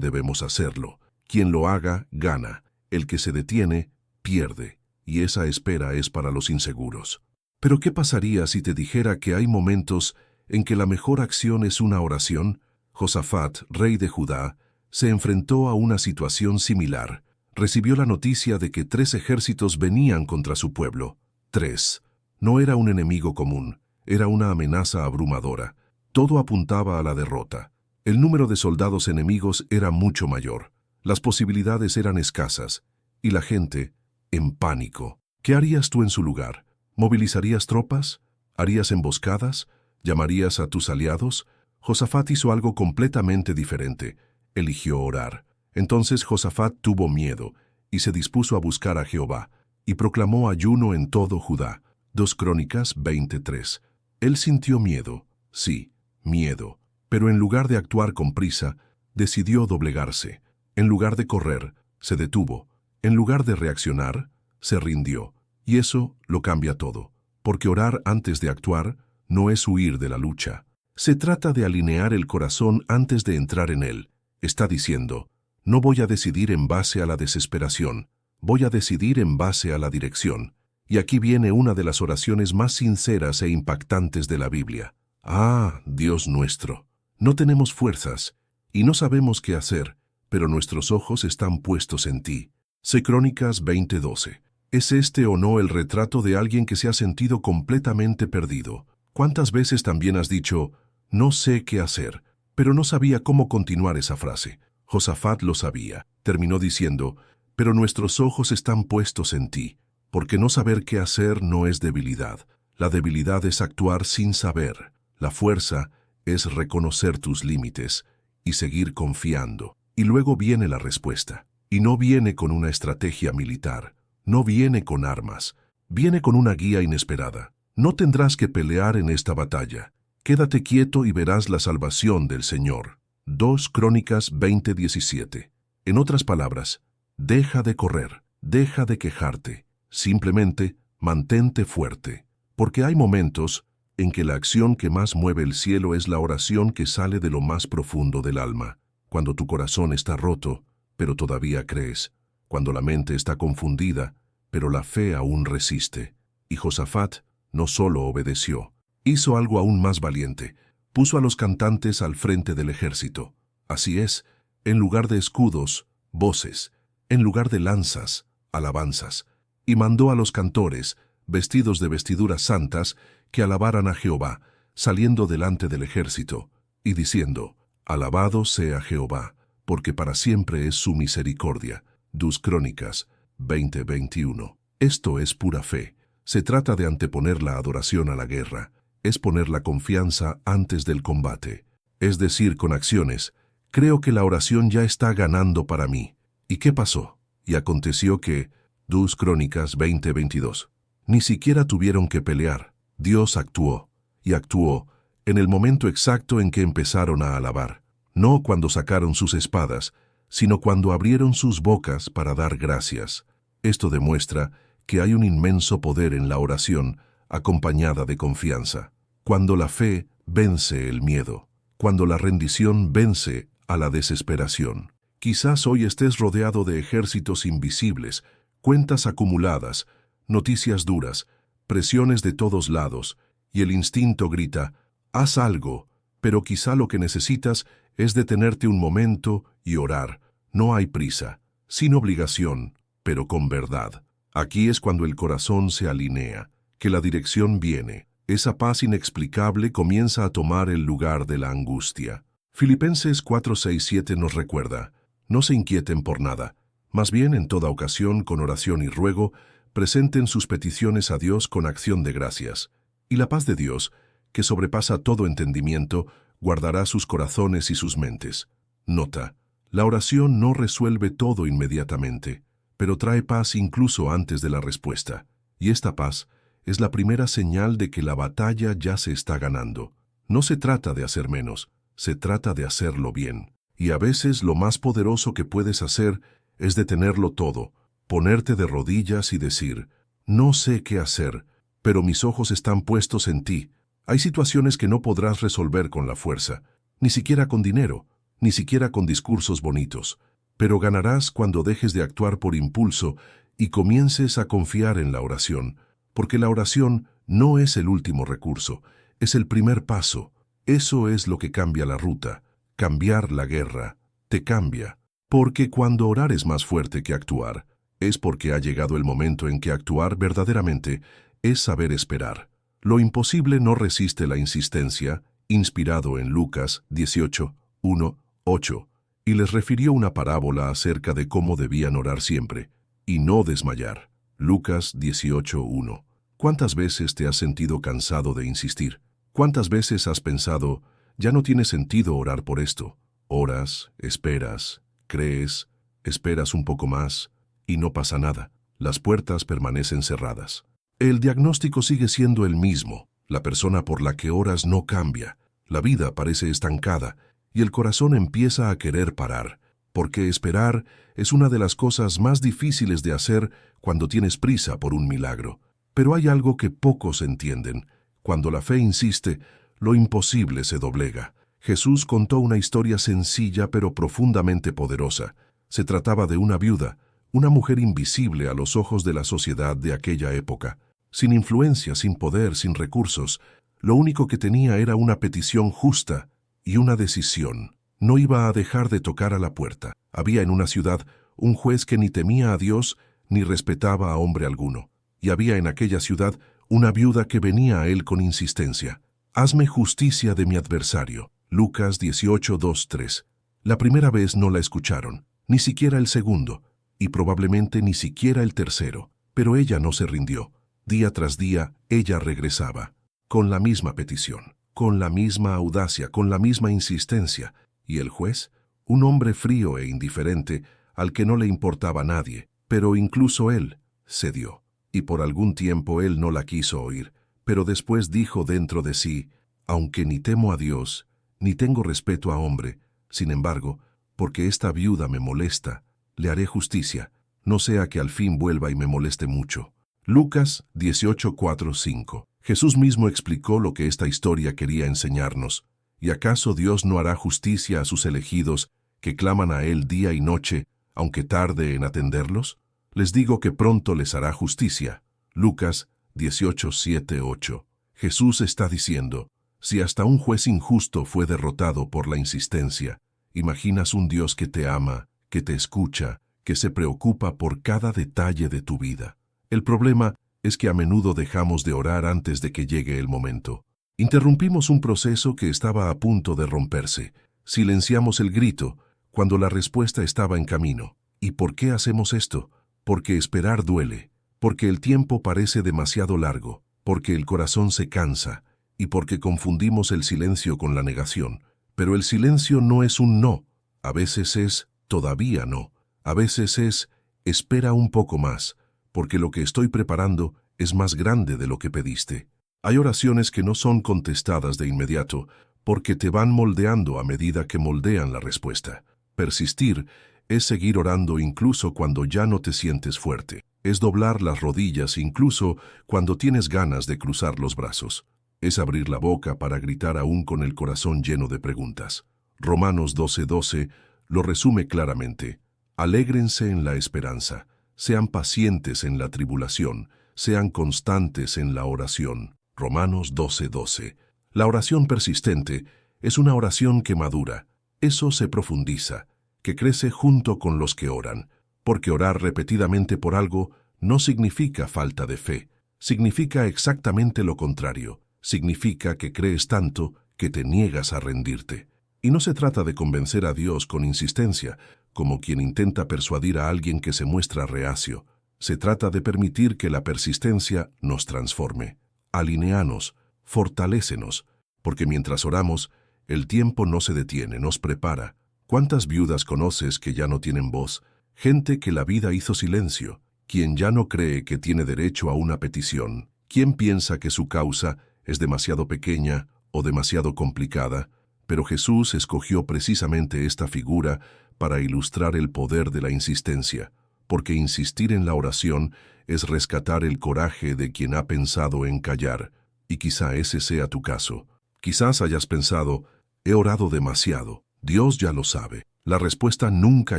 S1: debemos hacerlo. Quien lo haga, gana. El que se detiene, pierde. Y esa espera es para los inseguros. Pero ¿qué pasaría si te dijera que hay momentos en que la mejor acción es una oración? Josafat, rey de Judá, se enfrentó a una situación similar. Recibió la noticia de que 3 ejércitos venían contra su pueblo. 3. No era un enemigo común, era una amenaza abrumadora. Todo apuntaba a la derrota. El número de soldados enemigos era mucho mayor. Las posibilidades eran escasas. Y la gente, en pánico. ¿Qué harías tú en su lugar? ¿Movilizarías tropas? ¿Harías emboscadas? ¿Llamarías a tus aliados? Josafat hizo algo completamente diferente. Eligió orar. Entonces Josafat tuvo miedo y se dispuso a buscar a Jehová y proclamó ayuno en todo Judá. 2 Crónicas 23. Él sintió miedo, sí, miedo, pero en lugar de actuar con prisa, decidió doblegarse. En lugar de correr, se detuvo. En lugar de reaccionar, se rindió. Y eso lo cambia todo, porque orar antes de actuar no es huir de la lucha. Se trata de alinear el corazón antes de entrar en él. Está diciendo, no voy a decidir en base a la desesperación, voy a decidir en base a la dirección. Y aquí viene una de las oraciones más sinceras e impactantes de la Biblia. Ah, Dios nuestro, no tenemos fuerzas y no sabemos qué hacer, pero nuestros ojos están puestos en ti. 2 Crónicas 20:12. ¿Es este o no el retrato de alguien que se ha sentido completamente perdido? ¿Cuántas veces también has dicho, no sé qué hacer, pero no sabía cómo continuar esa frase? Josafat lo sabía. Terminó diciendo, pero nuestros ojos están puestos en ti, porque no saber qué hacer no es debilidad. La debilidad es actuar sin saber. La fuerza es reconocer tus límites y seguir confiando. Y luego viene la respuesta. Y no viene con una estrategia militar, no viene con armas, viene con una guía inesperada. No tendrás que pelear en esta batalla. Quédate quieto y verás la salvación del Señor. 2 Crónicas 20:17. En otras palabras, deja de correr, deja de quejarte, simplemente mantente fuerte. Porque hay momentos en que la acción que más mueve el cielo es la oración que sale de lo más profundo del alma. Cuando tu corazón está roto, pero todavía crees. Cuando la mente está confundida, pero la fe aún resiste. Y Josafat no solo obedeció, hizo algo aún más valiente. Puso a los cantantes al frente del ejército. Así es, en lugar de escudos, voces, en lugar de lanzas, alabanzas. Y mandó a los cantores, vestidos de vestiduras santas, que alabaran a Jehová, saliendo delante del ejército, y diciendo, alabado sea Jehová, porque para siempre es su misericordia. 2 Crónicas 20:21. Esto es pura fe. Se trata de anteponer la adoración a la guerra. Es poner la confianza antes del combate. Es decir, con acciones, creo que la oración ya está ganando para mí. ¿Y qué pasó? Y aconteció que, 2 Crónicas 20:22. Ni siquiera tuvieron que pelear. Dios actuó, y actuó en el momento exacto en que empezaron a alabar. No cuando sacaron sus espadas, sino cuando abrieron sus bocas para dar gracias. Esto demuestra que hay un inmenso poder en la oración, acompañada de confianza. Cuando la fe vence el miedo, cuando la rendición vence a la desesperación. Quizás hoy estés rodeado de ejércitos invisibles, cuentas acumuladas, noticias duras, presiones de todos lados, y el instinto grita, haz algo, pero quizá lo que necesitas es detenerte un momento y orar. No hay prisa, sin obligación, pero con verdad. Aquí es cuando el corazón se alinea, que la dirección viene. Esa paz inexplicable comienza a tomar el lugar de la angustia. Filipenses 4:6-7 nos recuerda, no se inquieten por nada, más bien en toda ocasión con oración y ruego, presenten sus peticiones a Dios con acción de gracias. Y la paz de Dios, que sobrepasa todo entendimiento, guardará sus corazones y sus mentes. Nota: la oración no resuelve todo inmediatamente, pero trae paz incluso antes de la respuesta. Y esta paz es la primera señal de que la batalla ya se está ganando. No se trata de hacer menos, se trata de hacerlo bien. Y a veces lo más poderoso que puedes hacer es detenerlo todo, ponerte de rodillas y decir: no sé qué hacer, pero mis ojos están puestos en ti. Hay situaciones que no podrás resolver con la fuerza, ni siquiera con dinero, ni siquiera con discursos bonitos, pero ganarás cuando dejes de actuar por impulso y comiences a confiar en la oración, porque la oración no es el último recurso, es el primer paso. Eso es lo que cambia la ruta. Cambiar la guerra te cambia, porque cuando orar es más fuerte que actuar, es porque ha llegado el momento en que actuar verdaderamente es saber esperar. Lo imposible no resiste la insistencia, inspirado en Lucas 18, 1, 8, y les refirió una parábola acerca de cómo debían orar siempre, y no desmayar. Lucas 18, 1. ¿Cuántas veces te has sentido cansado de insistir? ¿Cuántas veces has pensado: ya no tiene sentido orar por esto? Oras, esperas, crees, esperas un poco más, y no pasa nada. Las puertas permanecen cerradas. El diagnóstico sigue siendo el mismo. La persona por la que oras no cambia. La vida parece estancada, y el corazón empieza a querer parar, porque esperar es una de las cosas más difíciles de hacer cuando tienes prisa por un milagro. Pero hay algo que pocos entienden. Cuando la fe insiste, lo imposible se doblega. Jesús contó una historia sencilla pero profundamente poderosa. Se trataba de una viuda, una mujer invisible a los ojos de la sociedad de aquella época, sin influencia, sin poder, sin recursos. Lo único que tenía era una petición justa y una decisión. No iba a dejar de tocar a la puerta. Había en una ciudad un juez que ni temía a Dios ni respetaba a hombre alguno. Y había en aquella ciudad una viuda que venía a él con insistencia. Hazme justicia de mi adversario. Lucas 18, 2, 3. La primera vez no la escucharon, ni siquiera el segundo, y probablemente ni siquiera el tercero. Pero ella no se rindió. Día tras día, ella regresaba, con la misma petición, con la misma audacia, con la misma insistencia. Y el juez, un hombre frío e indiferente, al que no le importaba nadie, pero incluso él, cedió. Y por algún tiempo él no la quiso oír, pero después dijo dentro de sí: aunque ni temo a Dios, ni tengo respeto a hombre, sin embargo, porque esta viuda me molesta, le haré justicia, no sea que al fin vuelva y me moleste mucho. Lucas 18, 4, 5. Jesús mismo explicó lo que esta historia quería enseñarnos. ¿Y acaso Dios no hará justicia a sus elegidos que claman a Él día y noche, aunque tarde en atenderlos? Les digo que pronto les hará justicia. Lucas 18, 7, 8. Jesús está diciendo: si hasta un juez injusto fue derrotado por la insistencia, ¿imaginas un Dios que te ama, que te escucha, que se preocupa por cada detalle de tu vida? El problema es que a menudo dejamos de orar antes de que llegue el momento. Interrumpimos un proceso que estaba a punto de romperse. Silenciamos el grito cuando la respuesta estaba en camino. ¿Y por qué hacemos esto? Porque esperar duele, porque el tiempo parece demasiado largo, porque el corazón se cansa y porque confundimos el silencio con la negación. Pero el silencio no es un no. A veces es todavía no. A veces es espera un poco más, porque lo que estoy preparando es más grande de lo que pediste. Hay oraciones que no son contestadas de inmediato, porque te van moldeando a medida que moldean la respuesta. Persistir es seguir orando incluso cuando ya no te sientes fuerte. Es doblar las rodillas incluso cuando tienes ganas de cruzar los brazos. Es abrir la boca para gritar aún con el corazón lleno de preguntas. Romanos 12, 12 lo resume claramente. Alégrense en la esperanza. Sean pacientes en la tribulación, sean constantes en la oración. Romanos 12, 12. La oración persistente es una oración que madura. Eso se profundiza, que crece junto con los que oran, porque orar repetidamente por algo no significa falta de fe, significa exactamente lo contrario, significa que crees tanto que te niegas a rendirte. Y no se trata de convencer a Dios con insistencia, como quien intenta persuadir a alguien que se muestra reacio. Se trata de permitir que la persistencia nos transforme. Alineanos, fortalécenos, porque mientras oramos, el tiempo no se detiene, nos prepara. ¿Cuántas viudas conoces que ya no tienen voz? Gente que la vida hizo silencio, quien ya no cree que tiene derecho a una petición, quien piensa que su causa es demasiado pequeña o demasiado complicada, pero Jesús escogió precisamente esta figura para ilustrar el poder de la insistencia, porque insistir en la oración es rescatar el coraje de quien ha pensado en callar, y quizá ese sea tu caso. Quizás hayas pensado, he orado demasiado, Dios ya lo sabe, la respuesta nunca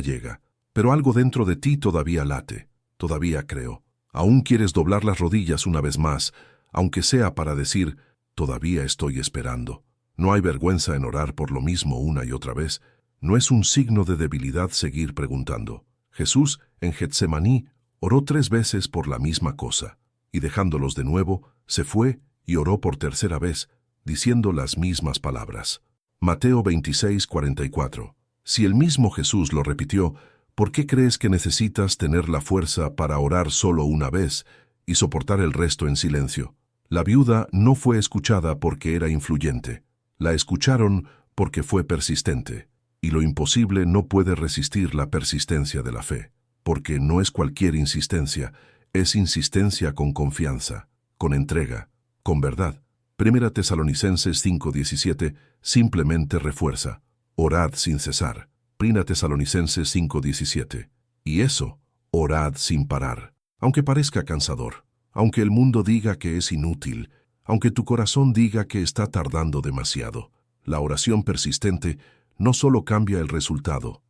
S1: llega, pero algo dentro de ti todavía late, todavía creo. Aún quieres doblar las rodillas una vez más, aunque sea para decir, todavía estoy esperando. No hay vergüenza en orar por lo mismo una y otra vez. No es un signo de debilidad seguir preguntando. Jesús, en Getsemaní, oró 3 veces por la misma cosa, y dejándolos de nuevo, se fue y oró por tercera vez, diciendo las mismas palabras. Mateo 26:44. Si el mismo Jesús lo repitió, ¿por qué crees que necesitas tener la fuerza para orar solo una vez y soportar el resto en silencio? La viuda no fue escuchada porque era influyente. La escucharon porque fue persistente. Y lo imposible no puede resistir la persistencia de la fe, porque no es cualquier insistencia, es insistencia con confianza, con entrega, con verdad. 1 Tesalonicenses 5:17 simplemente refuerza, orad sin cesar. 1 Tesalonicenses 5:17. Y eso, orad sin parar. Aunque parezca cansador, aunque el mundo diga que es inútil, aunque tu corazón diga que está tardando demasiado, la oración persistente no solo cambia el resultado,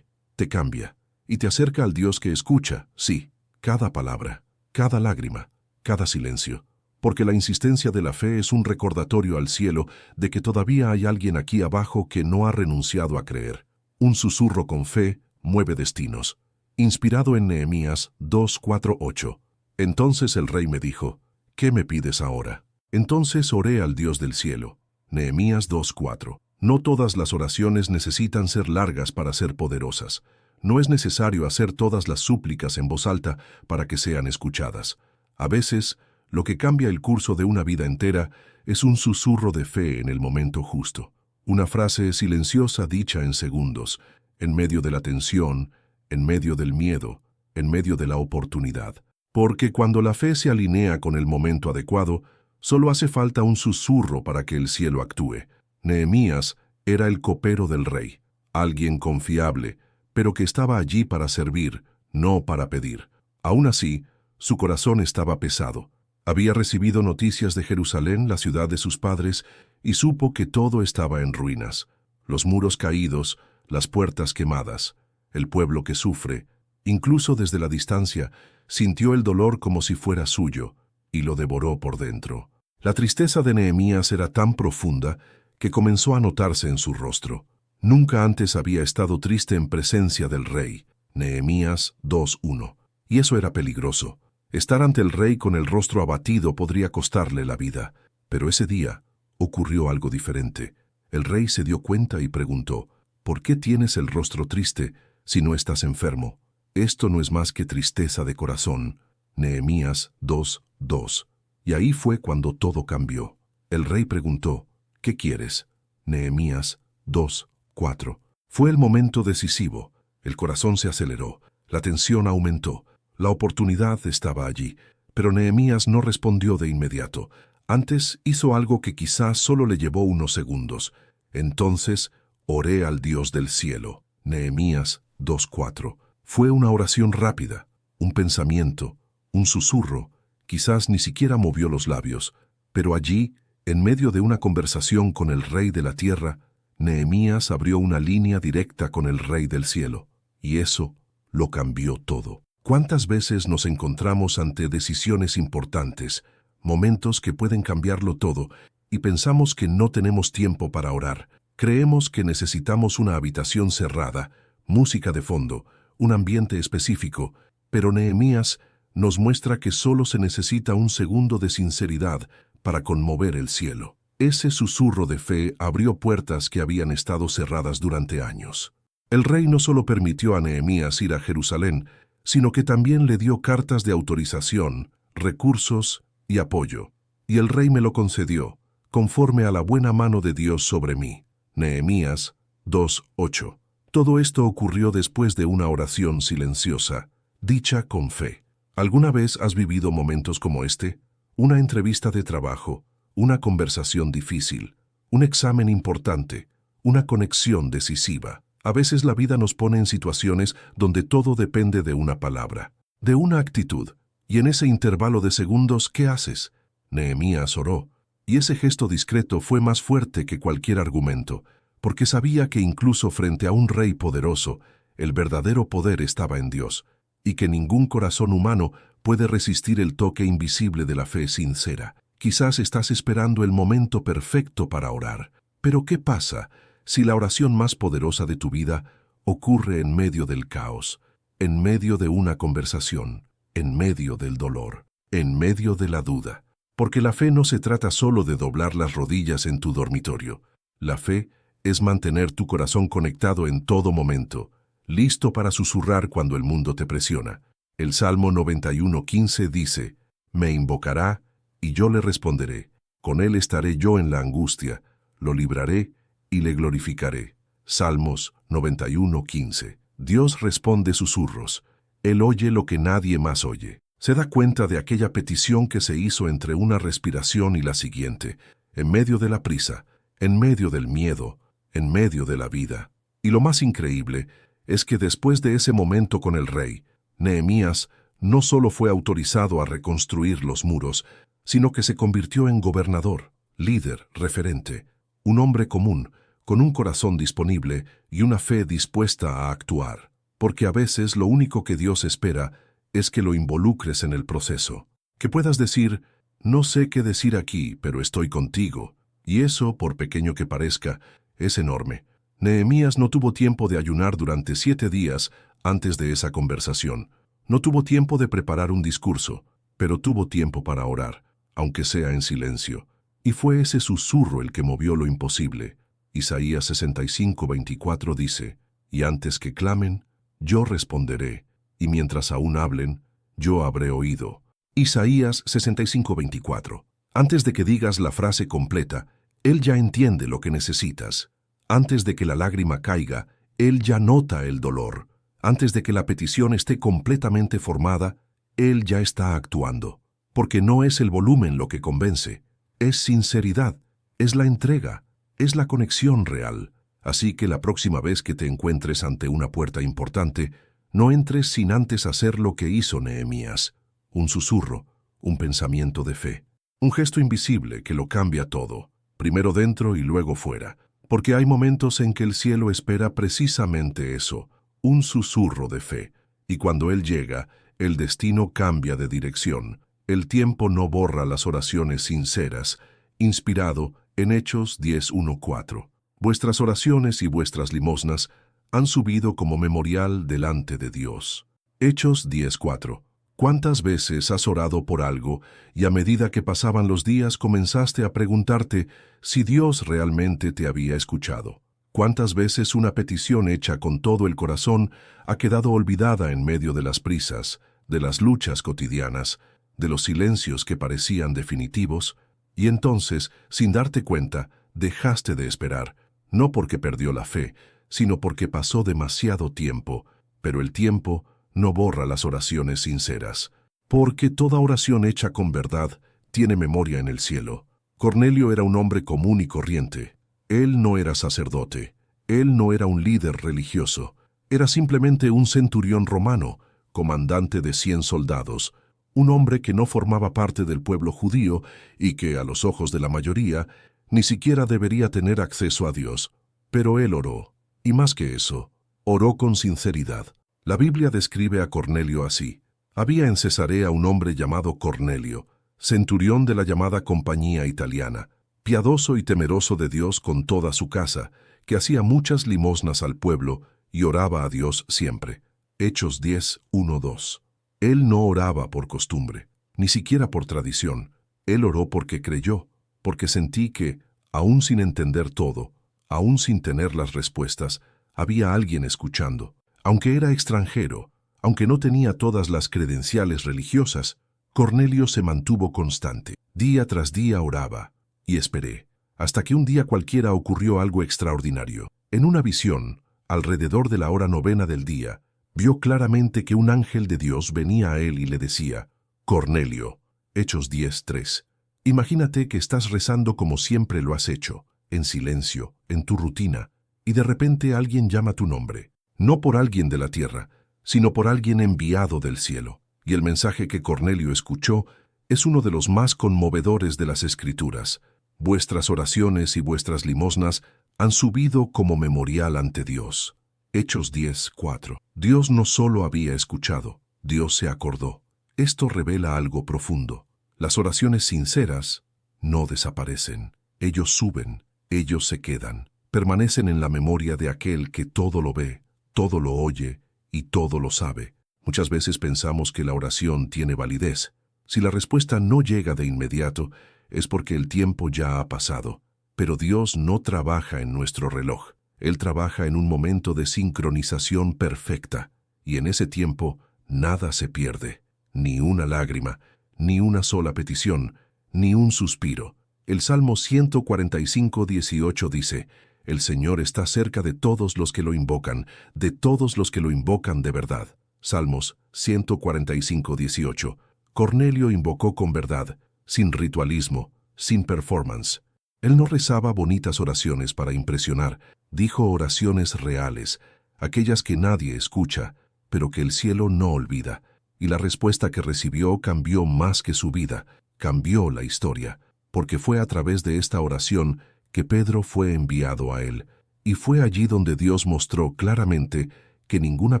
S1: te cambia y te acerca al Dios que escucha, sí, cada palabra, cada lágrima, cada silencio. Porque la insistencia de la fe es un recordatorio al cielo de que todavía hay alguien aquí abajo que no ha renunciado a creer. Un susurro con fe mueve destinos. Inspirado en Nehemías 2:4-8. Entonces el rey me dijo, ¿qué me pides ahora? Entonces oré al Dios del cielo. Nehemías 2:4. No todas las oraciones necesitan ser largas para ser poderosas. No es necesario hacer todas las súplicas en voz alta para que sean escuchadas. A veces, lo que cambia el curso de una vida entera es un susurro de fe en el momento justo. Una frase silenciosa dicha en segundos, en medio de la tensión, en medio del miedo, en medio de la oportunidad. Porque cuando la fe se alinea con el momento adecuado, solo hace falta un susurro para que el cielo actúe. Nehemías era el copero del rey, alguien confiable, pero que estaba allí para servir, no para pedir. Aún así, su corazón estaba pesado. Había recibido noticias de Jerusalén, la ciudad de sus padres, y supo que todo estaba en ruinas. Los muros caídos, las puertas quemadas, el pueblo que sufre. Incluso desde la distancia, sintió el dolor como si fuera suyo, y lo devoró por dentro. La tristeza de Nehemías era tan profunda que comenzó a notarse en su rostro. Nunca antes había estado triste en presencia del rey. Nehemías 2:1. Y eso era peligroso. Estar ante el rey con el rostro abatido podría costarle la vida. Pero ese día ocurrió algo diferente. El rey se dio cuenta y preguntó, ¿por qué tienes el rostro triste si no estás enfermo? Esto no es más que tristeza de corazón. Nehemías 2:2. Y ahí fue cuando todo cambió. El rey preguntó, ¿qué quieres? Nehemías 2:4. Fue el momento decisivo. El corazón se aceleró, la tensión aumentó. La oportunidad estaba allí, pero Nehemías no respondió de inmediato. Antes hizo algo que quizás solo le llevó unos segundos. Entonces oré al Dios del cielo. Nehemías 2:4. Fue una oración rápida, un pensamiento, un susurro. Quizás ni siquiera movió los labios, pero allí, en medio de una conversación con el rey de la tierra, Nehemías abrió una línea directa con el rey del cielo. Y eso lo cambió todo. ¿Cuántas veces nos encontramos ante decisiones importantes, momentos que pueden cambiarlo todo, y pensamos que no tenemos tiempo para orar? Creemos que necesitamos una habitación cerrada, música de fondo, un ambiente específico, pero Nehemías nos muestra que solo se necesita un segundo de sinceridad para conmover el cielo. Ese susurro de fe abrió puertas que habían estado cerradas durante años. El rey no solo permitió a Nehemías ir a Jerusalén, sino que también le dio cartas de autorización, recursos y apoyo. Y el rey me lo concedió. conforme a la buena mano de Dios sobre mí. Nehemías 2:8. Todo esto ocurrió después de una oración silenciosa, dicha con fe. ¿Alguna vez has vivido momentos como este? Una entrevista de trabajo, una conversación difícil, un examen importante, una conexión decisiva. A veces la vida nos pone en situaciones donde todo depende de una palabra, de una actitud. Y en ese intervalo de segundos, ¿qué haces? Nehemías oró, y ese gesto discreto fue más fuerte que cualquier argumento, porque sabía que incluso frente a un rey poderoso, el verdadero poder estaba en Dios, y que ningún corazón humano puede resistir el toque invisible de la fe sincera. Quizás estás esperando el momento perfecto para orar. Pero ¿qué pasa si la oración más poderosa de tu vida ocurre en medio del caos, en medio de una conversación, en medio del dolor, en medio de la duda? Porque la fe no se trata solo de doblar las rodillas en tu dormitorio. La fe es mantener tu corazón conectado en todo momento, listo para susurrar cuando el mundo te presiona. El Salmo 91:15 dice: «Me invocará, y yo le responderé. Con él estaré yo en la angustia, lo libraré y le glorificaré». Salmos 91:15. Dios responde susurros. Él oye lo que nadie más oye. Se da cuenta de aquella petición que se hizo entre una respiración y la siguiente, en medio de la prisa, en medio del miedo, en medio de la vida. Y lo más increíble es que después de ese momento con el rey, Nehemías no solo fue autorizado a reconstruir los muros, sino que se convirtió en gobernador, líder, referente, un hombre común, con un corazón disponible y una fe dispuesta a actuar. Porque a veces lo único que Dios espera es que lo involucres en el proceso. Que puedas decir: «No sé qué decir aquí, pero estoy contigo». Y eso, por pequeño que parezca, es enorme. Nehemías no tuvo tiempo de ayunar durante 7 días antes de esa conversación. No tuvo tiempo de preparar un discurso, pero tuvo tiempo para orar, aunque sea en silencio. Y fue ese susurro el que movió lo imposible. Isaías 65:24 dice: «Y antes que clamen, yo responderé, y mientras aún hablen, yo habré oído». Isaías 65:24. Antes de que digas la frase completa, Él ya entiende lo que necesitas. Antes de que la lágrima caiga, Él ya nota el dolor. Antes de que la petición esté completamente formada, Él ya está actuando. Porque no es el volumen lo que convence, es sinceridad, es la entrega, es la conexión real. Así que la próxima vez que te encuentres ante una puerta importante, no entres sin antes hacer lo que hizo Nehemías: un susurro, un pensamiento de fe, un gesto invisible que lo cambia todo, primero dentro y luego fuera. Porque hay momentos en que el cielo espera precisamente eso, un susurro de fe, y cuando Él llega, el destino cambia de dirección. El tiempo no borra las oraciones sinceras, inspirado en Hechos 10:1-4. Vuestras oraciones y vuestras limosnas han subido como memorial delante de Dios. Hechos 10:4. ¿Cuántas veces has orado por algo y a medida que pasaban los días comenzaste a preguntarte si Dios realmente te había escuchado? ¿Cuántas veces una petición hecha con todo el corazón ha quedado olvidada en medio de las prisas, de las luchas cotidianas, de los silencios que parecían definitivos? Y entonces, sin darte cuenta, dejaste de esperar, no porque perdió la fe, sino porque pasó demasiado tiempo. Pero el tiempo no borra las oraciones sinceras, porque toda oración hecha con verdad tiene memoria en el cielo. Cornelio era un hombre común y corriente. Él no era sacerdote, él no era un líder religioso, era simplemente un centurión romano, comandante de 100 soldados, un hombre que no formaba parte del pueblo judío y que, a los ojos de la mayoría, ni siquiera debería tener acceso a Dios. Pero él oró, y más que eso, oró con sinceridad. La Biblia describe a Cornelio así: había en Cesarea un hombre llamado Cornelio, centurión de la llamada Compañía Italiana, piadoso y temeroso de Dios con toda su casa, que hacía muchas limosnas al pueblo y oraba a Dios siempre. Hechos 10:1-2. Él no oraba por costumbre, ni siquiera por tradición. Él oró porque creyó, porque sentí que, aún sin entender todo, aún sin tener las respuestas, había alguien escuchando. Aunque era extranjero, aunque no tenía todas las credenciales religiosas, Cornelio se mantuvo constante. Día tras día oraba, y esperé, hasta que un día cualquiera ocurrió algo extraordinario. En una visión, alrededor de la hora 9 del día, vio claramente que un ángel de Dios venía a él y le decía, Cornelio, Hechos 10:3. Imagínate que estás rezando como siempre lo has hecho, en silencio, en tu rutina, y de repente alguien llama tu nombre, no por alguien de la tierra, sino por alguien enviado del cielo. Y el mensaje que Cornelio escuchó es uno de los más conmovedores de las Escrituras. Vuestras oraciones y vuestras limosnas han subido como memorial ante Dios. Hechos 10:4. Dios no solo había escuchado, Dios se acordó. Esto revela algo profundo. Las oraciones sinceras no desaparecen. Ellos suben, ellos se quedan, permanecen en la memoria de aquel que todo lo ve, todo lo oye y todo lo sabe. Muchas veces pensamos que la oración tiene validez. Si la respuesta no llega de inmediato, es porque el tiempo ya ha pasado. Pero Dios no trabaja en nuestro reloj. Él trabaja en un momento de sincronización perfecta, y en ese tiempo nada se pierde, ni una lágrima, ni una sola petición, ni un suspiro. El Salmo 145:18 dice, El Señor está cerca de todos los que lo invocan, de todos los que lo invocan de verdad. Salmos 145:18. Cornelio invocó con verdad, sin ritualismo, sin performance. Él no rezaba bonitas oraciones para impresionar, dijo oraciones reales, aquellas que nadie escucha, pero que el cielo no olvida. Y la respuesta que recibió cambió más que su vida, cambió la historia, porque fue a través de esta oración que Pedro fue enviado a él, y fue allí donde Dios mostró claramente que ninguna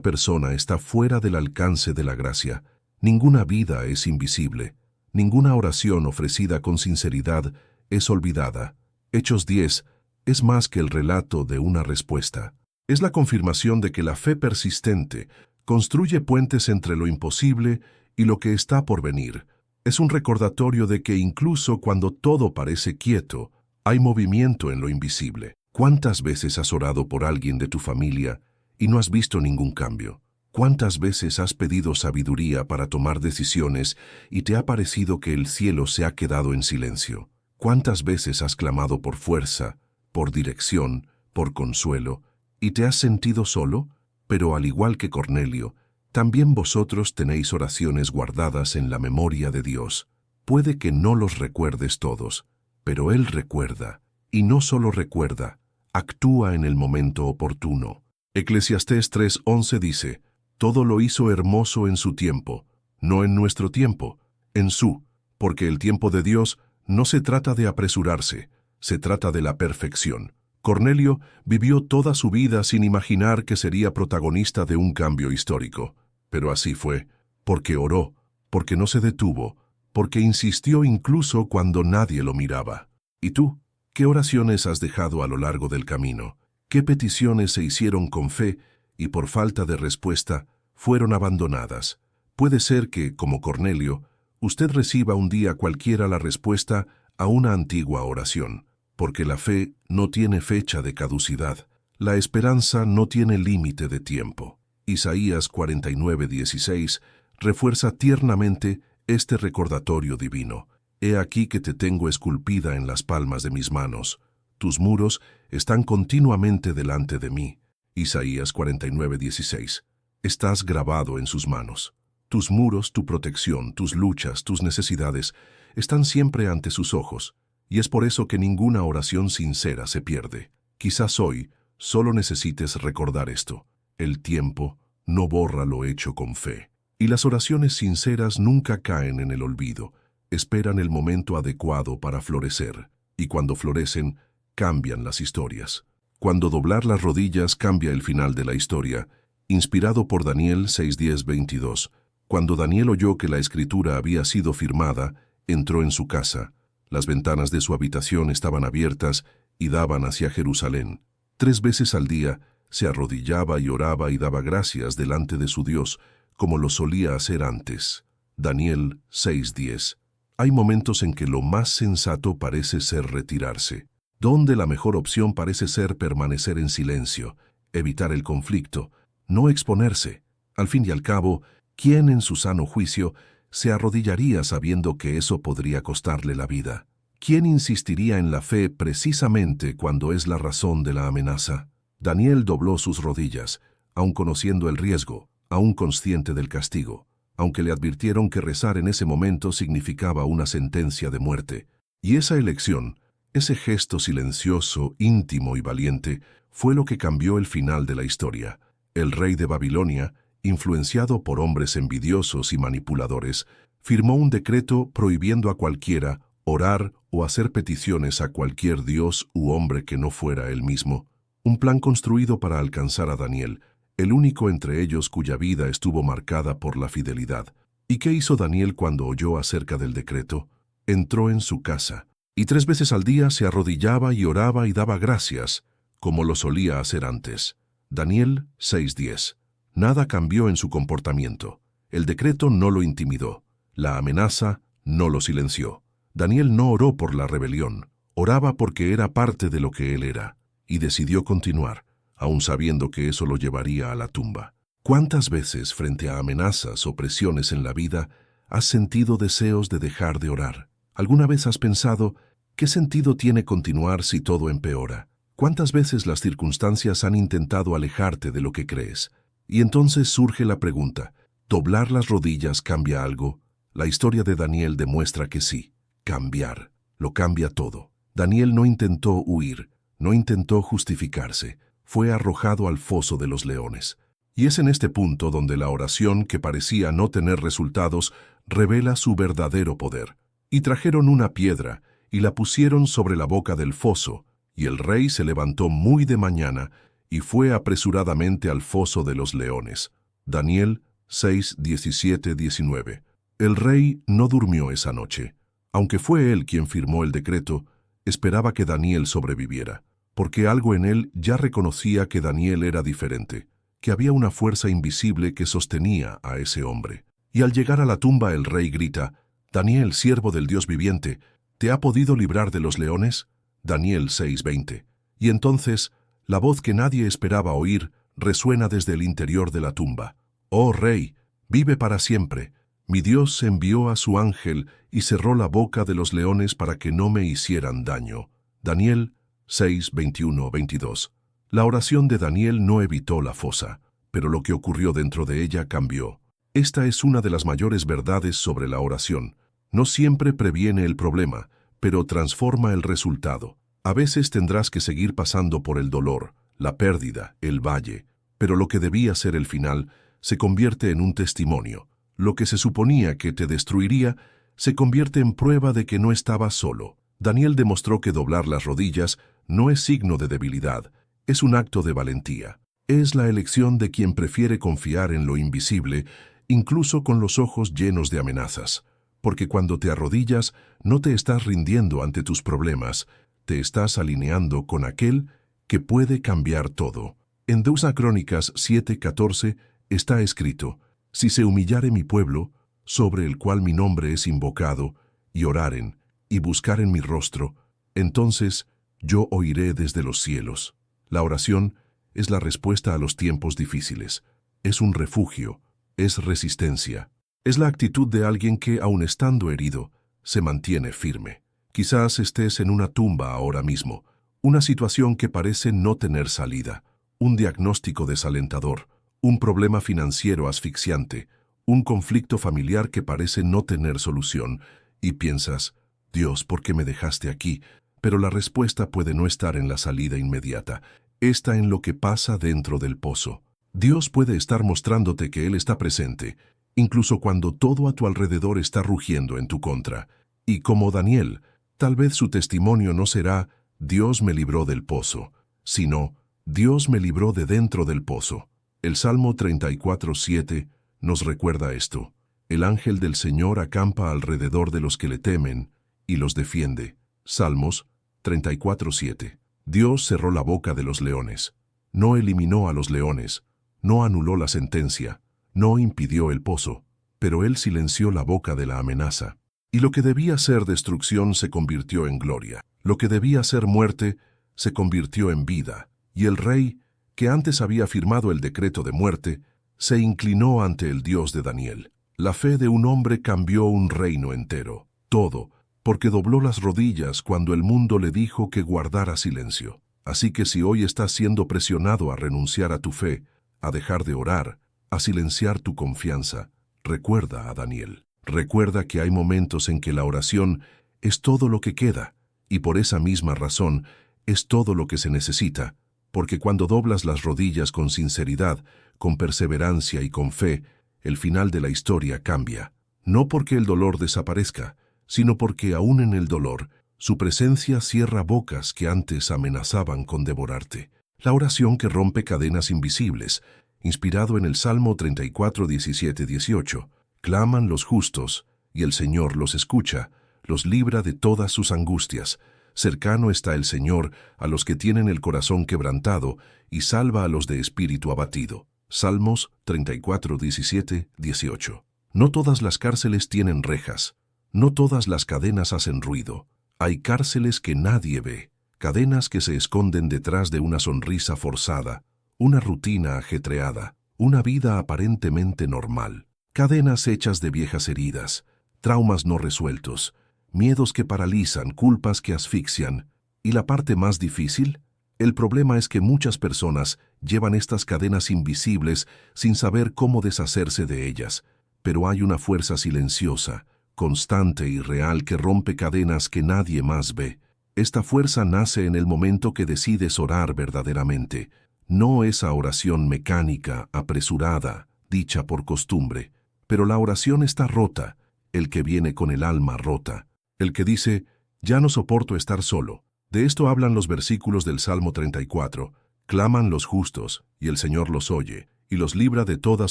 S1: persona está fuera del alcance de la gracia, ninguna vida es invisible, ninguna oración ofrecida con sinceridad es olvidada. Hechos 10 es más que el relato de una respuesta. Es la confirmación de que la fe persistente construye puentes entre lo imposible y lo que está por venir. Es un recordatorio de que incluso cuando todo parece quieto, hay movimiento en lo invisible. ¿Cuántas veces has orado por alguien de tu familia y no has visto ningún cambio? ¿Cuántas veces has pedido sabiduría para tomar decisiones y te ha parecido que el cielo se ha quedado en silencio? ¿Cuántas veces has clamado por fuerza, por dirección, por consuelo, y te has sentido solo? Pero al igual que Cornelio, también vosotros tenéis oraciones guardadas en la memoria de Dios. Puede que no los recuerdes todos, pero Él recuerda, y no solo recuerda, actúa en el momento oportuno. Eclesiastés 3:11 dice, Todo lo hizo hermoso en su tiempo, no en nuestro tiempo, en su, porque el tiempo de Dios no se trata de apresurarse, se trata de la perfección. Cornelio vivió toda su vida sin imaginar que sería protagonista de un cambio histórico. Pero así fue, porque oró, porque no se detuvo, porque insistió incluso cuando nadie lo miraba. ¿Y tú? ¿Qué oraciones has dejado a lo largo del camino? ¿Qué peticiones se hicieron con fe y por falta de respuesta fueron abandonadas? Puede ser que, como Cornelio, usted reciba un día cualquiera la respuesta a una antigua oración, porque la fe no tiene fecha de caducidad, la esperanza no tiene límite de tiempo. Isaías 49:16 refuerza tiernamente este recordatorio divino. He aquí que te tengo esculpida en las palmas de mis manos. Tus muros están continuamente delante de mí. Isaías 49:16. Estás grabado en sus manos. Tus muros, tu protección, tus luchas, tus necesidades están siempre ante sus ojos, y es por eso que ninguna oración sincera se pierde. Quizás hoy solo necesites recordar esto. El tiempo no borra lo hecho con fe. Y las oraciones sinceras nunca caen en el olvido. Esperan el momento adecuado para florecer. Y cuando florecen, cambian las historias. Cuando doblar las rodillas cambia el final de la historia. Inspirado por Daniel 6:10-22. Cuando Daniel oyó que la escritura había sido firmada, entró en su casa. Las ventanas de su habitación estaban abiertas y daban hacia Jerusalén. 3 veces al día se arrodillaba y oraba y daba gracias delante de su Dios, como lo solía hacer antes. Daniel 6:10. Hay momentos en que lo más sensato parece ser retirarse, donde la mejor opción parece ser permanecer en silencio, evitar el conflicto, no exponerse. Al fin y al cabo, ¿quién en su sano juicio se arrodillaría sabiendo que eso podría costarle la vida? ¿Quién insistiría en la fe precisamente cuando es la razón de la amenaza? Daniel dobló sus rodillas, aun conociendo el riesgo, aun consciente del castigo, aunque le advirtieron que rezar en ese momento significaba una sentencia de muerte. Y esa elección, ese gesto silencioso, íntimo y valiente, fue lo que cambió el final de la historia. El rey de Babilonia, influenciado por hombres envidiosos y manipuladores, firmó un decreto prohibiendo a cualquiera orar o hacer peticiones a cualquier dios u hombre que no fuera él mismo. Un plan construido para alcanzar a Daniel, el único entre ellos cuya vida estuvo marcada por la fidelidad. ¿Y qué hizo Daniel cuando oyó acerca del decreto? Entró en su casa, y 3 veces al día se arrodillaba y oraba y daba gracias, como lo solía hacer antes. Daniel 6:10. Nada cambió en su comportamiento. El decreto no lo intimidó. La amenaza no lo silenció. Daniel no oró por la rebelión, oraba porque era parte de lo que él era, y decidió continuar, aun sabiendo que eso lo llevaría a la tumba. ¿Cuántas veces, frente a amenazas o presiones en la vida, has sentido deseos de dejar de orar? ¿Alguna vez has pensado, qué sentido tiene continuar si todo empeora? ¿Cuántas veces las circunstancias han intentado alejarte de lo que crees? Y entonces surge la pregunta, ¿doblar las rodillas cambia algo? La historia de Daniel demuestra que sí. Cambiar, lo cambia todo. Daniel no intentó huir, no intentó justificarse, fue arrojado al foso de los leones. Y es en este punto donde la oración, que parecía no tener resultados, revela su verdadero poder. Y trajeron una piedra, y la pusieron sobre la boca del foso, y el rey se levantó muy de mañana, y fue apresuradamente al foso de los leones. Daniel 6, 17, 19. El rey no durmió esa noche. Aunque fue él quien firmó el decreto, esperaba que Daniel sobreviviera, porque algo en él ya reconocía que Daniel era diferente, que había una fuerza invisible que sostenía a ese hombre. Y al llegar a la tumba el rey grita, «Daniel, siervo del Dios viviente, ¿te ha podido librar de los leones?» Daniel 6:20. Y entonces, la voz que nadie esperaba oír resuena desde el interior de la tumba. «Oh rey, vive para siempre. Mi Dios envió a su ángel y cerró la boca de los leones para que no me hicieran daño». Daniel 6, 21, 22. La oración de Daniel no evitó la fosa, pero lo que ocurrió dentro de ella cambió. Esta es una de las mayores verdades sobre la oración. No siempre previene el problema, pero transforma el resultado. A veces tendrás que seguir pasando por el dolor, la pérdida, el valle, pero lo que debía ser el final se convierte en un testimonio. Lo que se suponía que te destruiría se convierte en prueba de que no estabas solo. Daniel demostró que doblar las rodillas no es signo de debilidad, es un acto de valentía. Es la elección de quien prefiere confiar en lo invisible, incluso con los ojos llenos de amenazas. Porque cuando te arrodillas, no te estás rindiendo ante tus problemas, te estás alineando con aquel que puede cambiar todo. En 2 Crónicas 7:14 está escrito, «Si se humillare mi pueblo, sobre el cual mi nombre es invocado, y oraren, y buscaren mi rostro, entonces yo oiré desde los cielos». La oración es la respuesta a los tiempos difíciles. Es un refugio, es resistencia. Es la actitud de alguien que, aun estando herido, se mantiene firme. Quizás estés en una tumba ahora mismo, una situación que parece no tener salida, un diagnóstico desalentador, un problema financiero asfixiante, un conflicto familiar que parece no tener solución, y piensas, «Dios, ¿por qué me dejaste aquí?». Pero la respuesta puede no estar en la salida inmediata, está en lo que pasa dentro del pozo. Dios puede estar mostrándote que Él está presente, incluso cuando todo a tu alrededor está rugiendo en tu contra. Y como Daniel, tal vez su testimonio no será «Dios me libró del pozo», sino «Dios me libró de dentro del pozo». El Salmo 34:7 nos recuerda esto. El ángel del Señor acampa alrededor de los que le temen y los defiende. Salmos 34:7. Dios cerró la boca de los leones. No eliminó a los leones, no anuló la sentencia, no impidió el pozo, pero Él silenció la boca de la amenaza. Y lo que debía ser destrucción se convirtió en gloria. Lo que debía ser muerte se convirtió en vida. Y el rey, que antes había firmado el decreto de muerte, se inclinó ante el Dios de Daniel. La fe de un hombre cambió un reino entero. Todo, porque dobló las rodillas cuando el mundo le dijo que guardara silencio. Así que si hoy estás siendo presionado a renunciar a tu fe, a dejar de orar, a silenciar tu confianza, recuerda a Daniel. Recuerda que hay momentos en que la oración es todo lo que queda, y por esa misma razón es todo lo que se necesita, porque cuando doblas las rodillas con sinceridad, con perseverancia y con fe, el final de la historia cambia. No porque el dolor desaparezca, sino porque aún en el dolor, su presencia cierra bocas que antes amenazaban con devorarte. La oración que rompe cadenas invisibles, inspirado en el Salmo 34, 17, 18. Claman los justos, y el Señor los escucha, los libra de todas sus angustias. Cercano está el Señor a los que tienen el corazón quebrantado, y salva a los de espíritu abatido. Salmos 34, 17, 18. No todas las cárceles tienen rejas, no todas las cadenas hacen ruido. Hay cárceles que nadie ve, cadenas que se esconden detrás de una sonrisa forzada, una rutina ajetreada, una vida aparentemente normal. Cadenas hechas de viejas heridas, traumas no resueltos, miedos que paralizan, culpas que asfixian. ¿Y la parte más difícil? El problema es que muchas personas llevan estas cadenas invisibles sin saber cómo deshacerse de ellas. Pero hay una fuerza silenciosa, constante y real que rompe cadenas que nadie más ve. Esta fuerza nace en el momento que decides orar verdaderamente. No esa oración mecánica, apresurada, dicha por costumbre. Pero la oración está rota, el que viene con el alma rota. El que dice, ya no soporto estar solo. De esto hablan los versículos del Salmo 34. Claman los justos, y el Señor los oye, y los libra de todas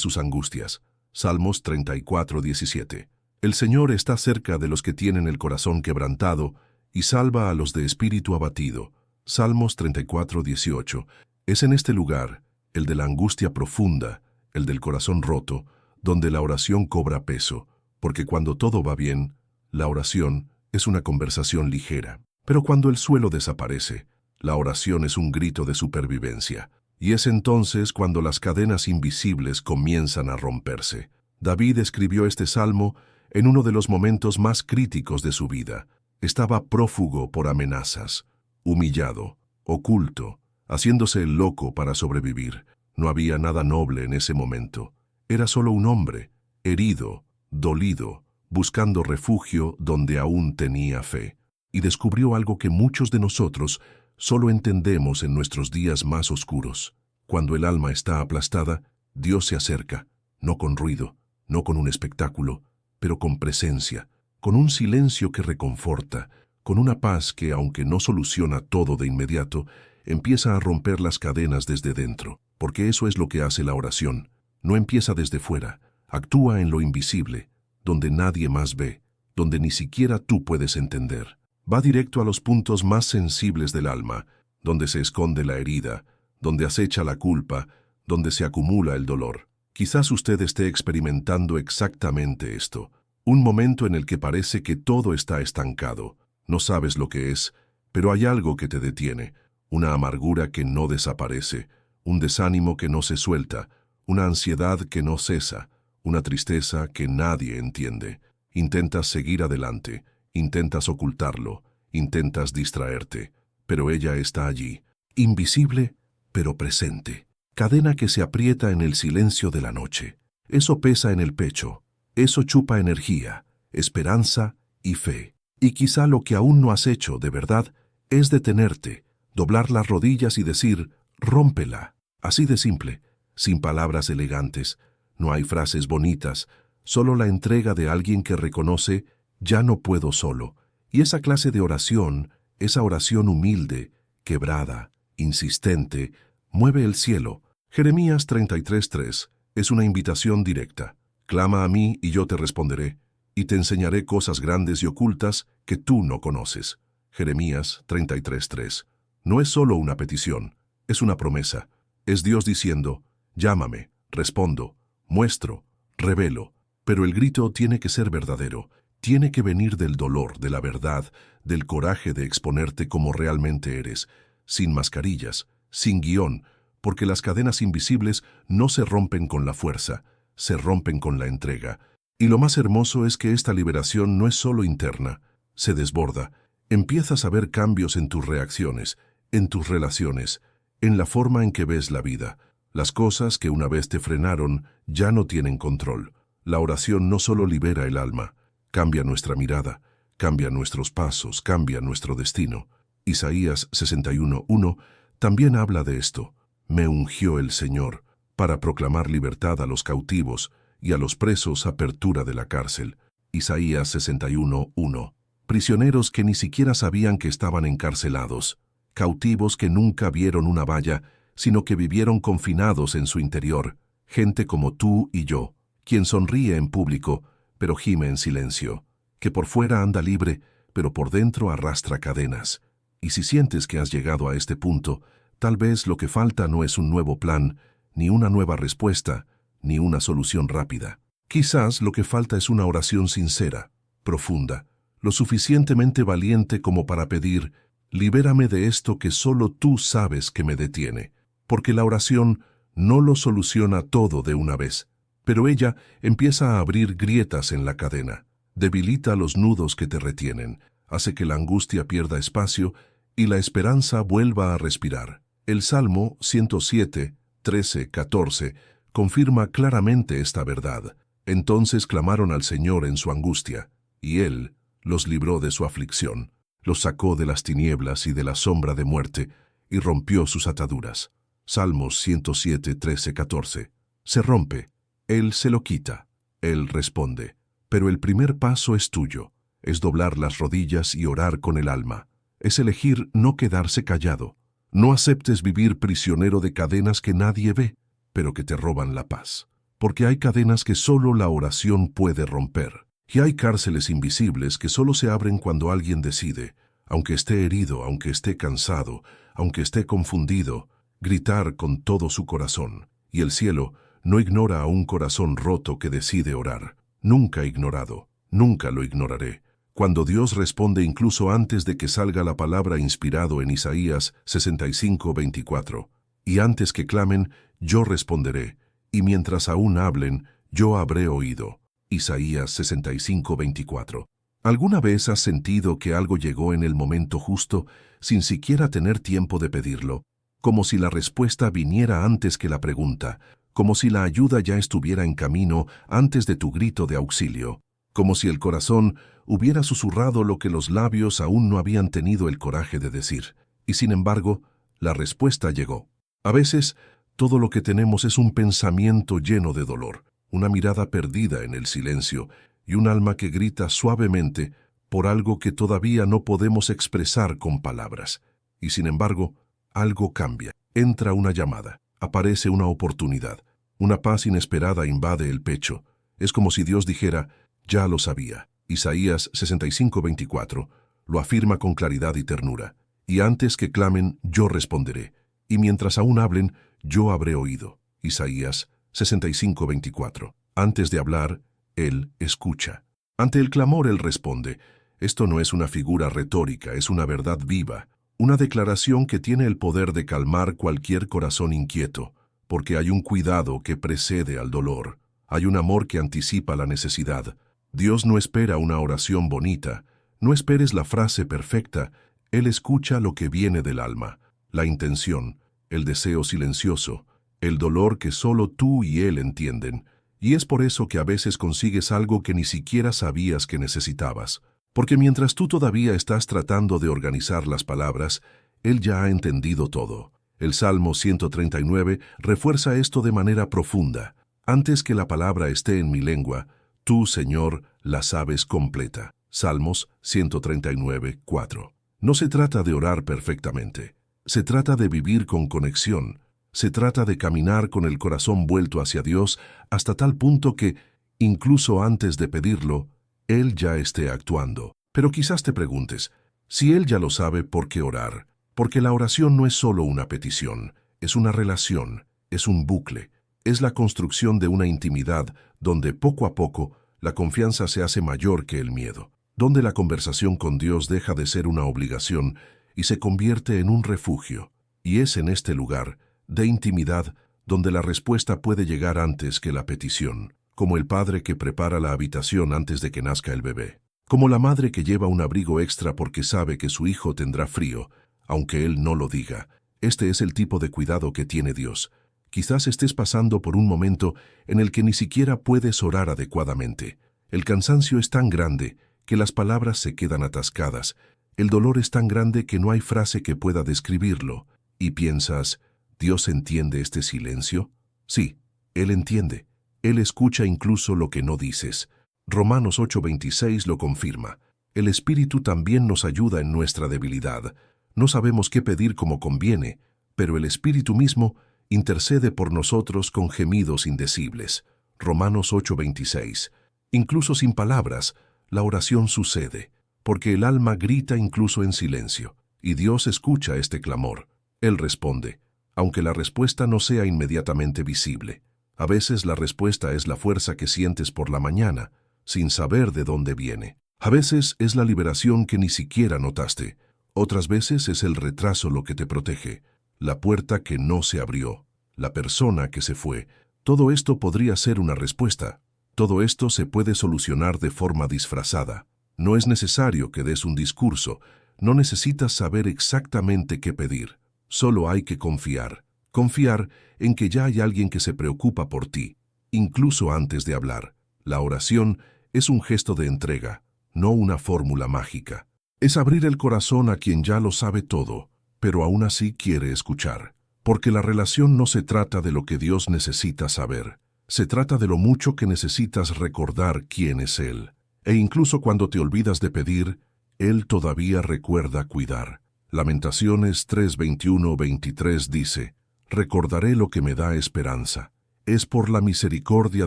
S1: sus angustias. Salmos 34, 17. El Señor está cerca de los que tienen el corazón quebrantado, y salva a los de espíritu abatido. Salmos 34, 18. Es en este lugar, el de la angustia profunda, el del corazón roto, donde la oración cobra peso, porque cuando todo va bien, la oración es una conversación ligera. Pero cuando el suelo desaparece, la oración es un grito de supervivencia. Y es entonces cuando las cadenas invisibles comienzan a romperse. David escribió este salmo en uno de los momentos más críticos de su vida. Estaba prófugo por amenazas, humillado, oculto, haciéndose el loco para sobrevivir. No había nada noble en ese momento. Era solo un hombre, herido, dolido, buscando refugio donde aún tenía fe. Y descubrió algo que muchos de nosotros solo entendemos en nuestros días más oscuros. Cuando el alma está aplastada, Dios se acerca, no con ruido, no con un espectáculo, pero con presencia, con un silencio que reconforta, con una paz que, aunque no soluciona todo de inmediato, empieza a romper las cadenas desde dentro, porque eso es lo que hace la oración. No empieza desde fuera, actúa en lo invisible, donde nadie más ve, donde ni siquiera tú puedes entender. Va directo a los puntos más sensibles del alma, donde se esconde la herida, donde acecha la culpa, donde se acumula el dolor. Quizás usted esté experimentando exactamente esto, un momento en el que parece que todo está estancado. No sabes lo que es, pero hay algo que te detiene, una amargura que no desaparece, un desánimo que no se suelta, una ansiedad que no cesa, una tristeza que nadie entiende. Intentas seguir adelante, intentas ocultarlo, intentas distraerte, pero ella está allí, invisible, pero presente. Cadena que se aprieta en el silencio de la noche. Eso pesa en el pecho, eso chupa energía, esperanza y fe. Y quizá lo que aún no has hecho de verdad es detenerte, doblar las rodillas y decir, rómpela. Así de simple, sin palabras elegantes. No hay frases bonitas, solo la entrega de alguien que reconoce, ya no puedo solo. Y esa clase de oración, esa oración humilde, quebrada, insistente, mueve el cielo. Jeremías 33:3 es una invitación directa. Clama a mí y yo te responderé, y te enseñaré cosas grandes y ocultas que tú no conoces. Jeremías 33:3. No es solo una petición, es una promesa. Es Dios diciendo, llámame, respondo, muestro, revelo. Pero el grito tiene que ser verdadero, tiene que venir del dolor, de la verdad, del coraje de exponerte como realmente eres, sin mascarillas, sin guión, porque las cadenas invisibles no se rompen con la fuerza, se rompen con la entrega. Y lo más hermoso es que esta liberación no es solo interna, se desborda. Empiezas a ver cambios en tus reacciones, en tus relaciones, en la forma en que ves la vida. Las cosas que una vez te frenaron ya no tienen control. La oración no solo libera el alma, cambia nuestra mirada, cambia nuestros pasos, cambia nuestro destino. Isaías 61:1 también habla de esto. Me ungió el Señor para proclamar libertad a los cautivos y a los presos apertura de la cárcel. Isaías 61:1. Prisioneros que ni siquiera sabían que estaban encarcelados, cautivos que nunca vieron una valla, sino que vivieron confinados en su interior, gente como tú y yo, quien sonríe en público, pero gime en silencio, que por fuera anda libre, pero por dentro arrastra cadenas. Y si sientes que has llegado a este punto, tal vez lo que falta no es un nuevo plan, ni una nueva respuesta, ni una solución rápida. Quizás lo que falta es una oración sincera, profunda, lo suficientemente valiente como para pedir, libérame de esto que solo tú sabes que me detiene. Porque la oración no lo soluciona todo de una vez, pero ella empieza a abrir grietas en la cadena, debilita los nudos que te retienen, hace que la angustia pierda espacio y la esperanza vuelva a respirar. El Salmo 107, 13, 14 confirma claramente esta verdad. Entonces clamaron al Señor en su angustia, y Él los libró de su aflicción, los sacó de las tinieblas y de la sombra de muerte, y rompió sus ataduras. Salmos 107, 13, 14. Se rompe, Él se lo quita, Él responde. Pero el primer paso es tuyo, es doblar las rodillas y orar con el alma. Es elegir no quedarse callado. No aceptes vivir prisionero de cadenas que nadie ve, pero que te roban la paz. Porque hay cadenas que solo la oración puede romper. Y hay cárceles invisibles que solo se abren cuando alguien decide, aunque esté herido, aunque esté cansado, aunque esté confundido, gritar con todo su corazón. Y el cielo no ignora a un corazón roto que decide orar. Nunca ignorado, nunca lo ignoraré. Cuando Dios responde incluso antes de que salga la palabra inspirado en Isaías 65:24. Y antes que clamen, yo responderé, y mientras aún hablen, yo habré oído. Isaías 65:24. ¿Alguna vez has sentido que algo llegó en el momento justo, sin siquiera tener tiempo de pedirlo? Como si la respuesta viniera antes que la pregunta, como si la ayuda ya estuviera en camino antes de tu grito de auxilio, como si el corazón hubiera susurrado lo que los labios aún no habían tenido el coraje de decir. Y sin embargo, la respuesta llegó. A veces, todo lo que tenemos es un pensamiento lleno de dolor, una mirada perdida en el silencio y un alma que grita suavemente por algo que todavía no podemos expresar con palabras. Y sin embargo, algo cambia. Entra una llamada, aparece una oportunidad, una paz inesperada invade el pecho. Es como si Dios dijera, ya lo sabía. Isaías 65:24 lo afirma con claridad y ternura. Y antes que clamen, yo responderé. Y mientras aún hablen, yo habré oído. Isaías 65:24. Antes de hablar, Él escucha. Ante el clamor, Él responde. Esto no es una figura retórica, es una verdad viva, una declaración que tiene el poder de calmar cualquier corazón inquieto, porque hay un cuidado que precede al dolor, hay un amor que anticipa la necesidad. Dios no espera una oración bonita, no esperes la frase perfecta, Él escucha lo que viene del alma, la intención, el deseo silencioso, el dolor que solo tú y Él entienden, y es por eso que a veces consigues algo que ni siquiera sabías que necesitabas. Porque mientras tú todavía estás tratando de organizar las palabras, Él ya ha entendido todo. El Salmo 139 refuerza esto de manera profunda. Antes que la palabra esté en mi lengua, tú, Señor, la sabes completa. Salmos 139:4. No se trata de orar perfectamente. Se trata de vivir con conexión. Se trata de caminar con el corazón vuelto hacia Dios hasta tal punto que, incluso antes de pedirlo, Él ya esté actuando. Pero quizás te preguntes, si Él ya lo sabe, ¿por qué orar? Porque la oración no es solo una petición, es una relación, es un bucle, es la construcción de una intimidad donde poco a poco la confianza se hace mayor que el miedo, donde la conversación con Dios deja de ser una obligación y se convierte en un refugio. Y es en este lugar de intimidad donde la respuesta puede llegar antes que la petición, como el padre que prepara la habitación antes de que nazca el bebé. como la madre que lleva un abrigo extra porque sabe que su hijo tendrá frío, aunque él no lo diga. Este es el tipo de cuidado que tiene Dios. Quizás estés pasando por un momento en el que ni siquiera puedes orar adecuadamente. El cansancio es tan grande que las palabras se quedan atascadas. El dolor es tan grande que no hay frase que pueda describirlo. Y piensas, ¿Dios entiende este silencio? Sí, Él entiende. Él escucha incluso lo que no dices. Romanos 8:26 lo confirma. El Espíritu también nos ayuda en nuestra debilidad. No sabemos qué pedir como conviene, pero el Espíritu mismo intercede por nosotros con gemidos indecibles. Romanos 8:26. Incluso sin palabras, la oración sucede, porque el alma grita incluso en silencio, y Dios escucha este clamor. Él responde, aunque la respuesta no sea inmediatamente visible. A veces la respuesta es la fuerza que sientes por la mañana, sin saber de dónde viene. A veces es la liberación que ni siquiera notaste. Otras veces es el retraso lo que te protege, la puerta que no se abrió, la persona que se fue. Todo esto podría ser una respuesta. Todo esto se puede solucionar de forma disfrazada. No es necesario que des un discurso, no necesitas saber exactamente qué pedir. Solo hay que confiar. Confiar en que ya hay alguien que se preocupa por ti, incluso antes de hablar. La oración es un gesto de entrega, no una fórmula mágica. Es abrir el corazón a quien ya lo sabe todo, pero aún así quiere escuchar. Porque la relación no se trata de lo que Dios necesita saber. Se trata de lo mucho que necesitas recordar quién es Él. E incluso cuando te olvidas de pedir, Él todavía recuerda cuidar. Lamentaciones 3:21-23 dice, recordaré lo que me da esperanza. Es por la misericordia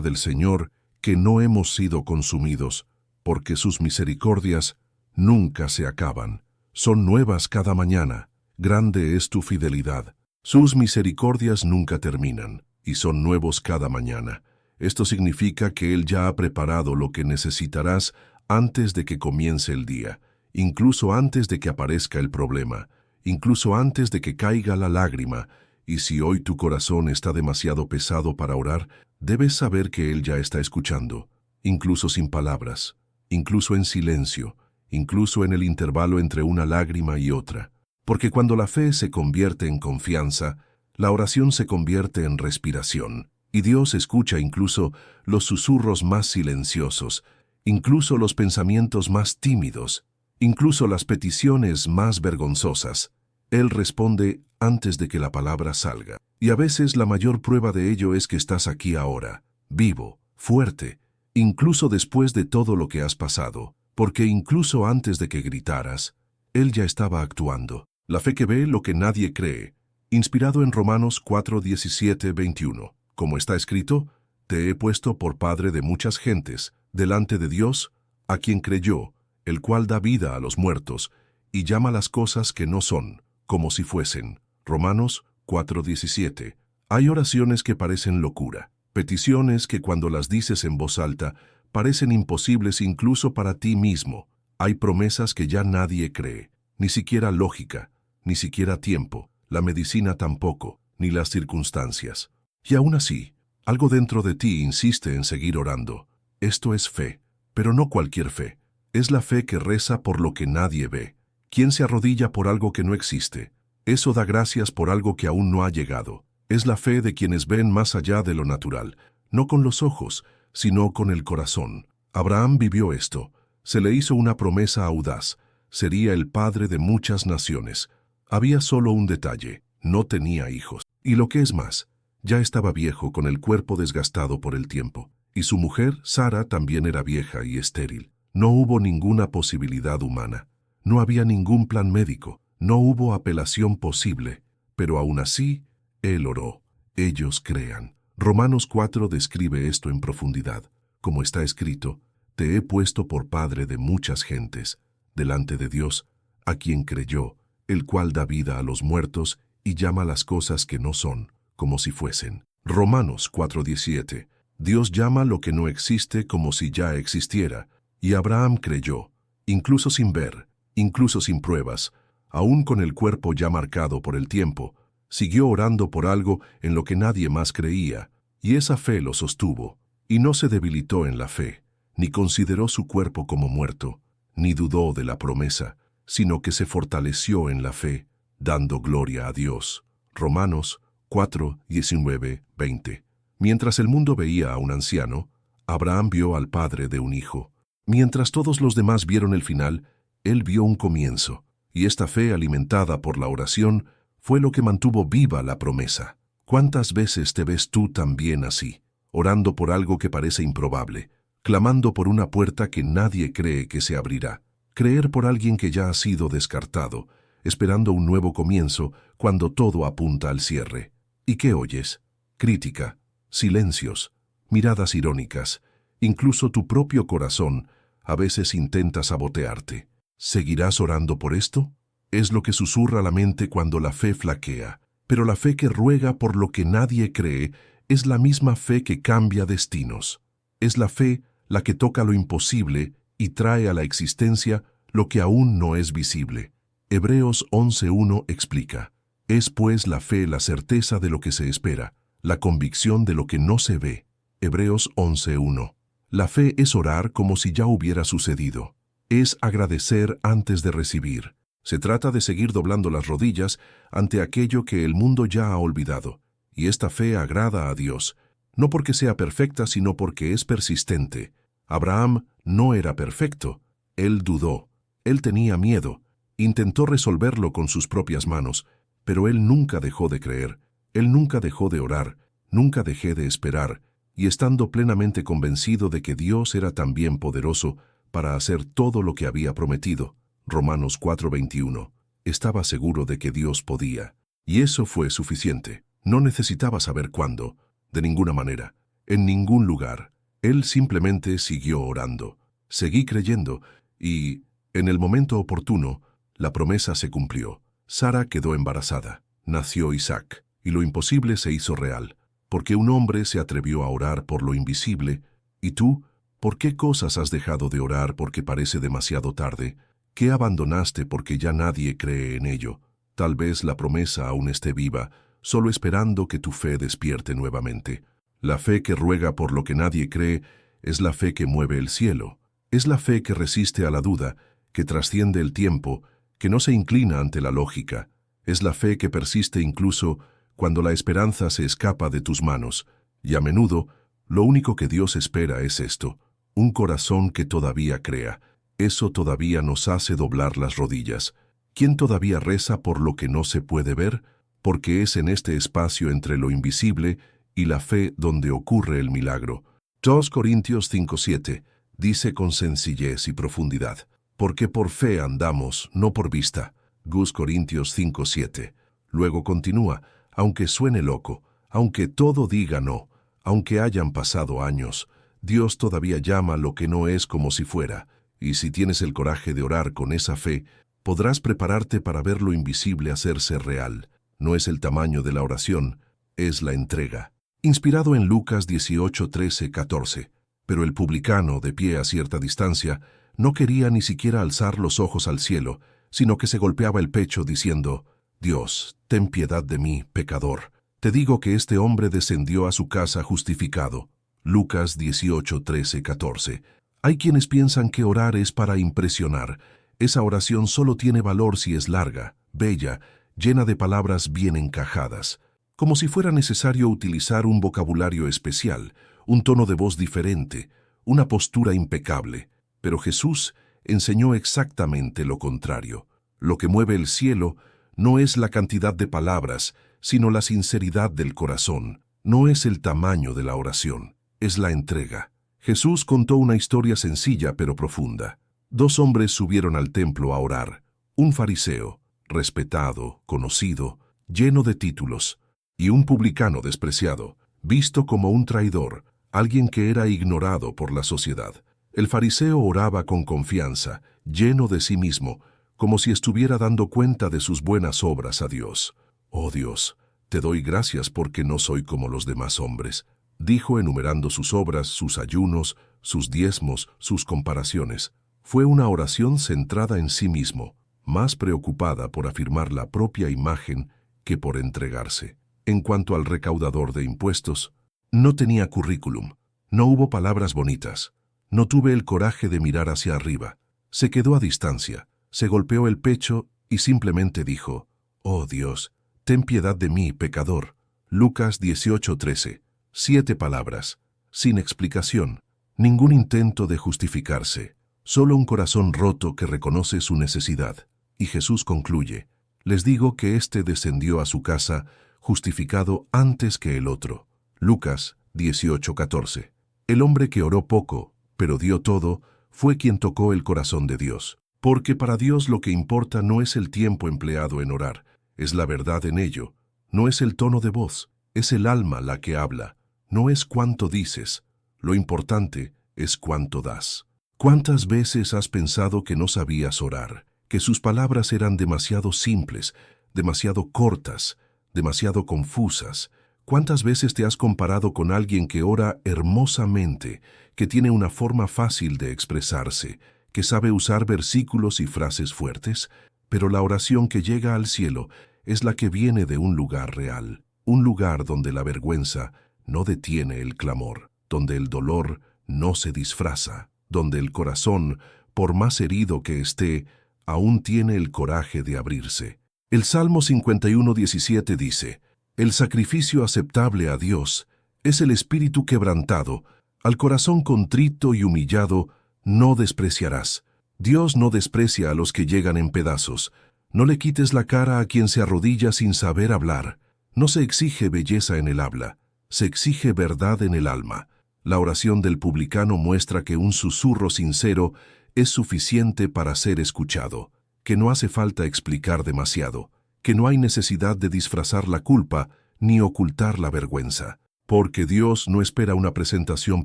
S1: del Señor que no hemos sido consumidos, porque sus misericordias nunca se acaban. Son nuevas cada mañana. Grande es tu fidelidad. Sus misericordias nunca terminan, y son nuevos cada mañana. Esto significa que Él ya ha preparado lo que necesitarás antes de que comience el día, incluso antes de que aparezca el problema, incluso antes de que caiga la lágrima. Y si hoy tu corazón está demasiado pesado para orar, debes saber que Él ya está escuchando, incluso sin palabras, incluso en silencio, incluso en el intervalo entre una lágrima y otra. Porque cuando la fe se convierte en confianza, la oración se convierte en respiración, y Dios escucha incluso los susurros más silenciosos, incluso los pensamientos más tímidos, incluso las peticiones más vergonzosas. Él responde antes de que la palabra salga. Y a veces la mayor prueba de ello es que estás aquí ahora, vivo, fuerte, incluso después de todo lo que has pasado, porque incluso antes de que gritaras, Él ya estaba actuando. La fe que ve lo que nadie cree. Inspirado en Romanos 4:17-21. Como está escrito, te he puesto por padre de muchas gentes, delante de Dios, a quien creyó, el cual da vida a los muertos, y llama las cosas que no son, como si fuesen. Romanos 4:17. Hay oraciones que parecen locura, peticiones que cuando las dices en voz alta, parecen imposibles incluso para ti mismo. Hay promesas que ya nadie cree, ni siquiera lógica, ni siquiera tiempo, la medicina tampoco, ni las circunstancias. Y aún así, algo dentro de ti insiste en seguir orando. Esto es fe, pero no cualquier fe. Es la fe que reza por lo que nadie ve. ¿Quién se arrodilla por algo que no existe? Eso da gracias por algo que aún no ha llegado. Es la fe de quienes ven más allá de lo natural, no con los ojos, sino con el corazón. Abraham vivió esto. Se le hizo una promesa audaz. Sería el padre de muchas naciones. Había solo un detalle, no tenía hijos. Y lo que es más, ya estaba viejo con el cuerpo desgastado por el tiempo. Y su mujer, Sara, también era vieja y estéril. No hubo ninguna posibilidad humana. No había ningún plan médico. No hubo apelación posible. Pero aún así, él oró. Ellos crean. Romanos 4 describe esto en profundidad. Como está escrito, te he puesto por padre de muchas gentes, delante de Dios, a quien creyó, el cual da vida a los muertos y llama las cosas que no son, como si fuesen. Romanos 4:17. Dios llama lo que no existe como si ya existiera, y Abraham creyó, incluso sin ver, incluso sin pruebas, aún con el cuerpo ya marcado por el tiempo, siguió orando por algo en lo que nadie más creía, y esa fe lo sostuvo, y no se debilitó en la fe, ni consideró su cuerpo como muerto. ni dudó de la promesa, sino que se fortaleció en la fe, dando gloria a Dios. Romanos 4, 19, 20. Mientras el mundo veía a un anciano, Abraham vio al padre de un hijo. Mientras todos los demás vieron el final, él vio un comienzo, y esta fe alimentada por la oración fue lo que mantuvo viva la promesa. ¿Cuántas veces te ves tú también así, orando por algo que parece improbable, clamando por una puerta que nadie cree que se abrirá, creer por alguien que ya ha sido descartado, esperando un nuevo comienzo cuando todo apunta al cierre? ¿Y qué oyes? Crítica, silencios, miradas irónicas, incluso tu propio corazón a veces intenta sabotearte. ¿Seguirás orando por esto? Es lo que susurra la mente cuando la fe flaquea, pero la fe que ruega por lo que nadie cree es la misma fe que cambia destinos. Es la fe la que toca lo imposible y trae a la existencia lo que aún no es visible. Hebreos 11:1 explica: es pues la fe la certeza de lo que se espera, la convicción de lo que no se ve. Hebreos 11:1. La fe es orar como si ya hubiera sucedido. Es agradecer antes de recibir. Se trata de seguir doblando las rodillas ante aquello que el mundo ya ha olvidado. Y esta fe agrada a Dios, no porque sea perfecta, sino porque es persistente. Abraham no era perfecto. Él dudó. Él tenía miedo. Intentó resolverlo con sus propias manos, pero él nunca dejó de creer. Él nunca dejó de orar. Nunca dejé de esperar. Y estando plenamente convencido de que Dios era también poderoso para hacer todo lo que había prometido, Romanos 4:21, estaba seguro de que Dios podía. Y eso fue suficiente. No necesitaba saber cuándo, de ninguna manera, en ningún lugar. Él simplemente siguió orando. Seguí creyendo y, en el momento oportuno, la promesa se cumplió. Sara quedó embarazada. Nació Isaac, y lo imposible se hizo real. Porque un hombre se atrevió a orar por lo invisible, y tú, ¿por qué cosas has dejado de orar porque parece demasiado tarde? ¿Qué abandonaste porque ya nadie cree en ello? Tal vez la promesa aún esté viva, solo esperando que tu fe despierte nuevamente. La fe que ruega por lo que nadie cree es la fe que mueve el cielo. Es la fe que resiste a la duda, que trasciende el tiempo, que no se inclina ante la lógica. Es la fe que persiste incluso cuando la esperanza se escapa de tus manos, y a menudo, lo único que Dios espera es esto: un corazón que todavía crea. Eso todavía nos hace doblar las rodillas. ¿Quién todavía reza por lo que no se puede ver? Porque es en este espacio entre lo invisible y la fe donde ocurre el milagro. 2 Corintios 5:7 dice con sencillez y profundidad: porque por fe andamos, no por vista. 2 Corintios 5:7. Luego continúa: aunque suene loco, aunque todo diga no, aunque hayan pasado años, Dios todavía llama lo que no es como si fuera, y si tienes el coraje de orar con esa fe, podrás prepararte para ver lo invisible hacerse real. No es el tamaño de la oración, es la entrega. Inspirado en Lucas 18:13-14, pero el publicano, de pie a cierta distancia, no quería ni siquiera alzar los ojos al cielo, sino que se golpeaba el pecho diciendo: Dios, ten piedad de mí, pecador. Te digo que este hombre descendió a su casa justificado. Lucas 18:13-14. Hay quienes piensan que orar es para impresionar. Esa oración solo tiene valor si es larga, bella, llena de palabras bien encajadas. Como si fuera necesario utilizar un vocabulario especial, un tono de voz diferente, una postura impecable. Pero Jesús enseñó exactamente lo contrario. Lo que mueve el cielo no es la cantidad de palabras, sino la sinceridad del corazón. No es el tamaño de la oración, es la entrega. Jesús contó una historia sencilla pero profunda. 2 hombres subieron al templo a orar. Un fariseo, respetado, conocido, lleno de títulos, y un publicano despreciado, visto como un traidor, alguien que era ignorado por la sociedad. El fariseo oraba con confianza, lleno de sí mismo, como si estuviera dando cuenta de sus buenas obras a Dios. «Oh Dios, te doy gracias porque no soy como los demás hombres», dijo enumerando sus obras, sus ayunos, sus diezmos, sus comparaciones. Fue una oración centrada en sí mismo, más preocupada por afirmar la propia imagen que por entregarse. En cuanto al recaudador de impuestos, no tenía currículum, no hubo palabras bonitas, no tuve el coraje de mirar hacia arriba. Se quedó a distancia, se golpeó el pecho y simplemente dijo, «Oh Dios, ten piedad de mí, pecador». Lucas 18:13. 7 palabras, sin explicación, ningún intento de justificarse, solo un corazón roto que reconoce su necesidad. Y Jesús concluye, «Les digo que éste descendió a su casa justificado antes que el otro». Lucas 18:14. El hombre que oró poco, pero dio todo, fue quien tocó el corazón de Dios. Porque para Dios lo que importa no es el tiempo empleado en orar, es la verdad en ello. No es el tono de voz, es el alma la que habla. No es cuánto dices, lo importante es cuánto das. ¿Cuántas veces has pensado que no sabías orar, que sus palabras eran demasiado simples, demasiado cortas, demasiado confusas? ¿Cuántas veces te has comparado con alguien que ora hermosamente, que tiene una forma fácil de expresarse, que sabe usar versículos y frases fuertes? Pero la oración que llega al cielo es la que viene de un lugar real, un lugar donde la vergüenza no detiene el clamor, donde el dolor no se disfraza, donde el corazón, por más herido que esté, aún tiene el coraje de abrirse. El Salmo 51:17 dice, «El sacrificio aceptable a Dios es el espíritu quebrantado, al corazón contrito y humillado no despreciarás». Dios no desprecia a los que llegan en pedazos. No le quites la cara a quien se arrodilla sin saber hablar. No se exige belleza en el habla, se exige verdad en el alma. La oración del publicano muestra que un susurro sincero es suficiente para ser escuchado, que no hace falta explicar demasiado, que no hay necesidad de disfrazar la culpa ni ocultar la vergüenza. Porque Dios no espera una presentación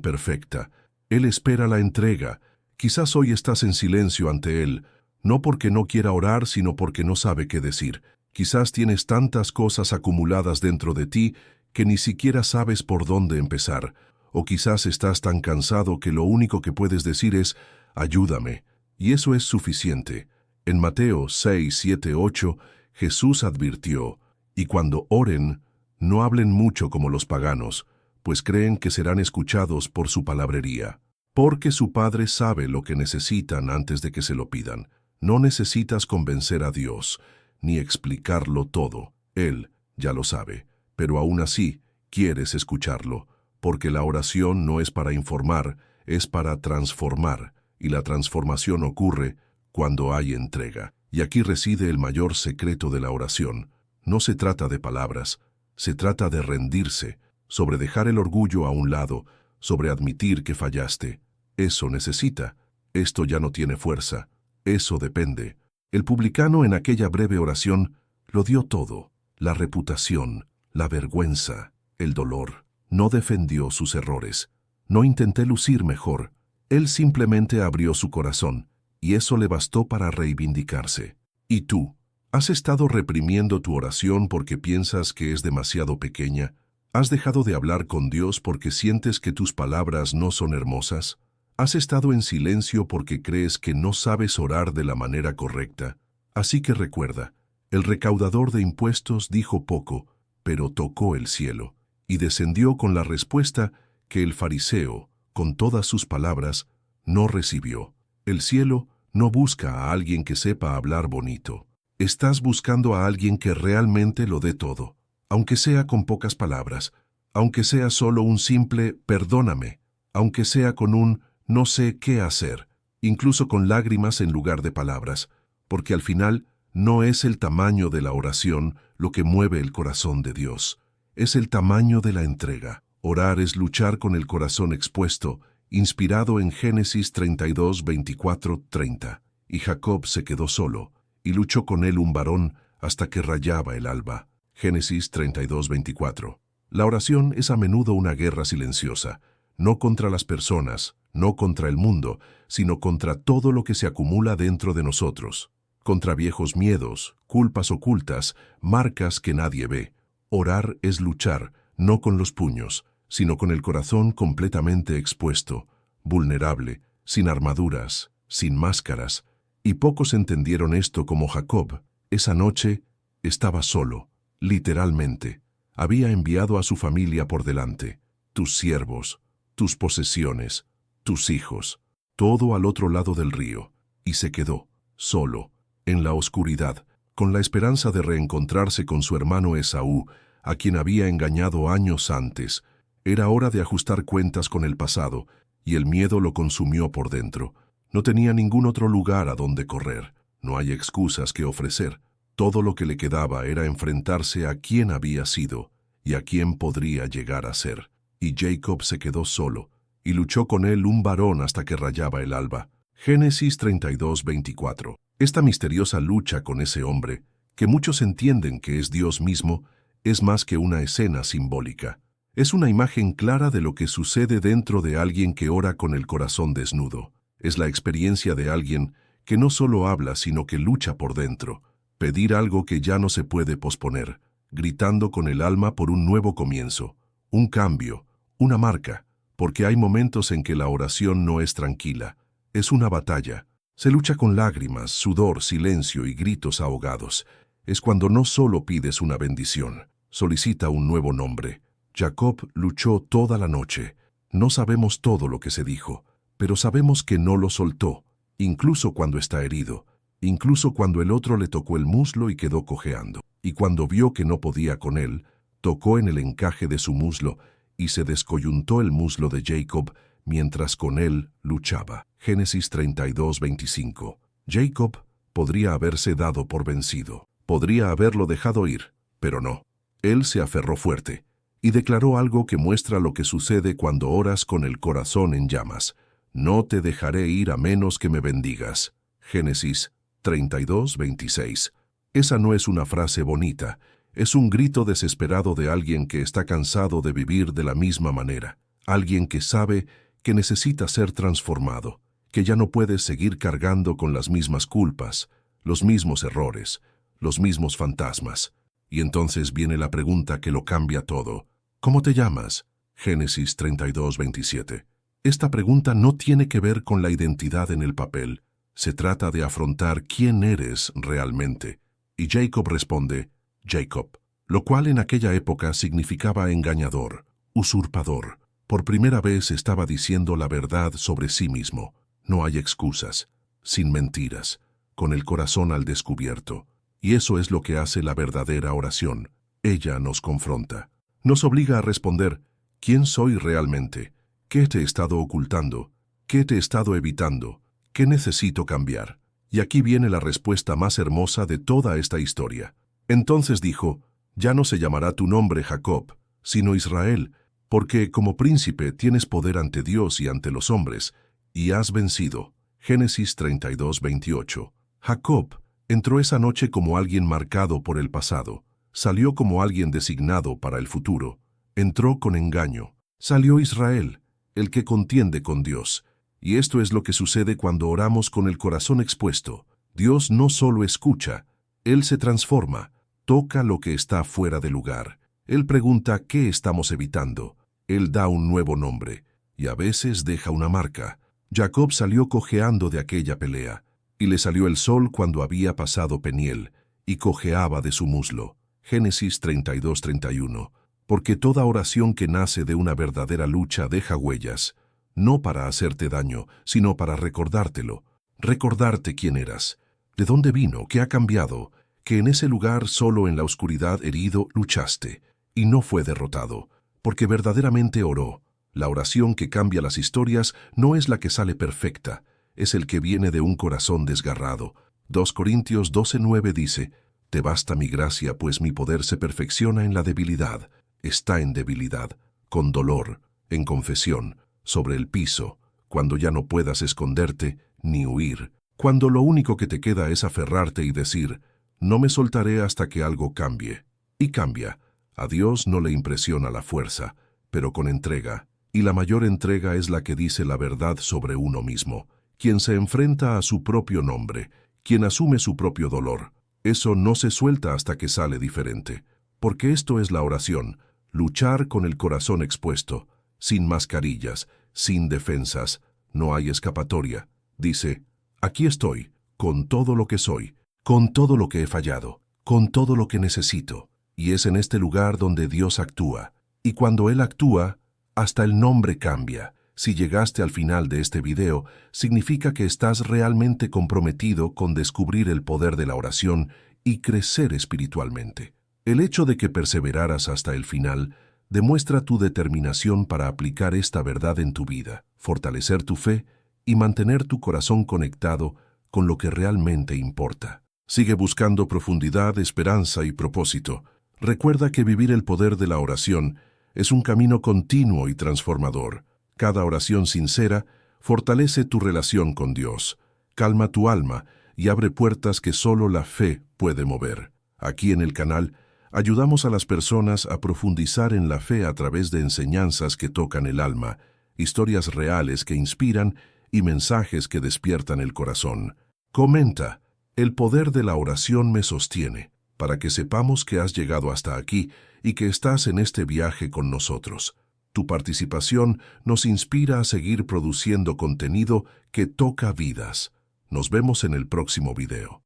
S1: perfecta, Él espera la entrega. Quizás hoy estás en silencio ante Él, no porque no quiera orar, sino porque no sabe qué decir. Quizás tienes tantas cosas acumuladas dentro de ti que ni siquiera sabes por dónde empezar. O quizás estás tan cansado que lo único que puedes decir es, «Ayúdame». Y eso es suficiente. En Mateo 6, 7, 8, Jesús advirtió, «Y cuando oren, no hablen mucho como los paganos, pues creen que serán escuchados por su palabrería. Porque su Padre sabe lo que necesitan antes de que se lo pidan. No necesitas convencer a Dios, ni explicarlo todo. Él ya lo sabe, pero aún así quieres escucharlo, porque la oración no es para informar, es para transformar, y la transformación ocurre cuando hay entrega. Y aquí reside el mayor secreto de la oración. No se trata de palabras, se trata de rendirse, sobre dejar el orgullo a un lado, sobre admitir que fallaste. Eso necesita. Esto ya no tiene fuerza. Eso depende. El publicano en aquella breve oración lo dio todo. La reputación, la vergüenza, el dolor. No defendió sus errores. No intenté lucir mejor. Él simplemente abrió su corazón, y eso le bastó para reivindicarse. ¿Y tú? ¿Has estado reprimiendo tu oración porque piensas que es demasiado pequeña? ¿Has dejado de hablar con Dios porque sientes que tus palabras no son hermosas? ¿Has estado en silencio porque crees que no sabes orar de la manera correcta? Así que recuerda, el recaudador de impuestos dijo poco, pero tocó el cielo, y descendió con la respuesta que el fariseo, con todas sus palabras, no recibió. El cielo no busca a alguien que sepa hablar bonito. Estás buscando a alguien que realmente lo dé todo, aunque sea con pocas palabras, aunque sea solo un simple «perdóname», aunque sea con un «no sé qué hacer», incluso con lágrimas en lugar de palabras, porque al final no es el tamaño de la oración lo que mueve el corazón de Dios, es el tamaño de la entrega. Orar es luchar con el corazón expuesto, inspirado en Génesis 32, 24, 30. Y Jacob se quedó solo, y luchó con él un varón hasta que rayaba el alba. Génesis 32, 24. La oración es a menudo una guerra silenciosa, no contra las personas, no contra el mundo, sino contra todo lo que se acumula dentro de nosotros, contra viejos miedos, culpas ocultas, marcas que nadie ve. Orar es luchar, no con los puños, sino con el corazón completamente expuesto, vulnerable, sin armaduras, sin máscaras. Y pocos entendieron esto como Jacob. Esa noche estaba solo, literalmente. Había enviado a su familia por delante, tus siervos, tus posesiones, tus hijos, todo al otro lado del río. y se quedó, solo, en la oscuridad, con la esperanza de reencontrarse con su hermano Esaú, a quien había engañado años antes. Era hora de ajustar cuentas con el pasado, y el miedo lo consumió por dentro. No tenía ningún otro lugar a donde correr. No hay excusas que ofrecer. Todo lo que le quedaba era enfrentarse a quién había sido y a quién podría llegar a ser. Y Jacob se quedó solo, y luchó con él un varón hasta que rayaba el alba. Génesis 32:24. Esta misteriosa lucha con ese hombre, que muchos entienden que es Dios mismo, es más que una escena simbólica. Es una imagen clara de lo que sucede dentro de alguien que ora con el corazón desnudo. Es la experiencia de alguien que no solo habla, sino que lucha por dentro. Pedir algo que ya no se puede posponer, gritando con el alma por un nuevo comienzo, un cambio, una marca, porque hay momentos en que la oración no es tranquila, es una batalla. Se lucha con lágrimas, sudor, silencio y gritos ahogados. Es cuando no solo pides una bendición, solicita un nuevo nombre. Jacob luchó toda la noche. No sabemos todo lo que se dijo, pero sabemos que no lo soltó, incluso cuando está herido, incluso cuando el otro le tocó el muslo y quedó cojeando. Y cuando vio que no podía con él, tocó en el encaje de su muslo y se descoyuntó el muslo de Jacob mientras con él luchaba. Génesis 32:25. Jacob podría haberse dado por vencido, podría haberlo dejado ir, pero no. Él se aferró fuerte y declaró algo que muestra lo que sucede cuando oras con el corazón en llamas. No te dejaré ir a menos que me bendigas. Génesis 32:26. Esa no es una frase bonita, es un grito desesperado de alguien que está cansado de vivir de la misma manera, alguien que sabe que necesita ser transformado, que ya no puede seguir cargando con las mismas culpas, los mismos errores, los mismos fantasmas. Y entonces viene la pregunta que lo cambia todo. ¿Cómo te llamas? Génesis 32:27. Esta pregunta no tiene que ver con la identidad en el papel. Se trata de afrontar quién eres realmente. Y Jacob responde, Jacob, lo cual en aquella época significaba engañador, usurpador. Por primera vez estaba diciendo la verdad sobre sí mismo. No hay excusas, sin mentiras, con el corazón al descubierto. Y eso es lo que hace la verdadera oración. Ella nos confronta. Nos obliga a responder, ¿quién soy realmente? ¿Qué te he estado ocultando? ¿Qué te he estado evitando? ¿Qué necesito cambiar? Y aquí viene la respuesta más hermosa de toda esta historia. Entonces dijo, ya no se llamará tu nombre Jacob, sino Israel, porque como príncipe tienes poder ante Dios y ante los hombres, y has vencido. Génesis 32:28. Jacob entró esa noche como alguien marcado por el pasado, salió como alguien designado para el futuro, entró con engaño, salió Israel, el que contiende con Dios. Y esto es lo que sucede cuando oramos con el corazón expuesto. Dios no solo escucha, Él se transforma, toca lo que está fuera de lugar. Él pregunta qué estamos evitando. Él da un nuevo nombre, y a veces deja una marca. Jacob salió cojeando de aquella pelea, y le salió el sol cuando había pasado Peniel, y cojeaba de su muslo. Génesis 32:31. Porque toda oración que nace de una verdadera lucha deja huellas, no para hacerte daño, sino para recordártelo, recordarte quién eras, de dónde vino, qué ha cambiado, que en ese lugar solo en la oscuridad herido luchaste, y no fue derrotado, porque verdaderamente oró. La oración que cambia las historias no es la que sale perfecta, es el que viene de un corazón desgarrado. 2 Corintios 12:9 dice, te basta mi gracia, pues mi poder se perfecciona en la debilidad. Está en debilidad, con dolor, en confesión, sobre el piso, cuando ya no puedas esconderte ni huir, cuando lo único que te queda es aferrarte y decir, no me soltaré hasta que algo cambie. Y cambia. A Dios no le impresiona la fuerza, pero con entrega, y la mayor entrega es la que dice la verdad sobre uno mismo, quien se enfrenta a su propio nombre, quien asume su propio dolor. Eso no se suelta hasta que sale diferente, porque esto es la oración, luchar con el corazón expuesto, sin mascarillas, sin defensas, no hay escapatoria. Dice, aquí estoy, con todo lo que soy, con todo lo que he fallado, con todo lo que necesito. Y es en este lugar donde Dios actúa. Y cuando Él actúa, hasta el nombre cambia. Si llegaste al final de este video, significa que estás realmente comprometido con descubrir el poder de la oración y crecer espiritualmente. El hecho de que perseveraras hasta el final demuestra tu determinación para aplicar esta verdad en tu vida, fortalecer tu fe y mantener tu corazón conectado con lo que realmente importa. Sigue buscando profundidad, esperanza y propósito. Recuerda que vivir el poder de la oración es un camino continuo y transformador. Cada oración sincera fortalece tu relación con Dios, calma tu alma y abre puertas que solo la fe puede mover. Aquí en el canal, ayudamos a las personas a profundizar en la fe a través de enseñanzas que tocan el alma, historias reales que inspiran y mensajes que despiertan el corazón. Comenta, el poder de la oración me sostiene, para que sepamos que has llegado hasta aquí y que estás en este viaje con nosotros. Tu participación nos inspira a seguir produciendo contenido que toca vidas. Nos vemos en el próximo video.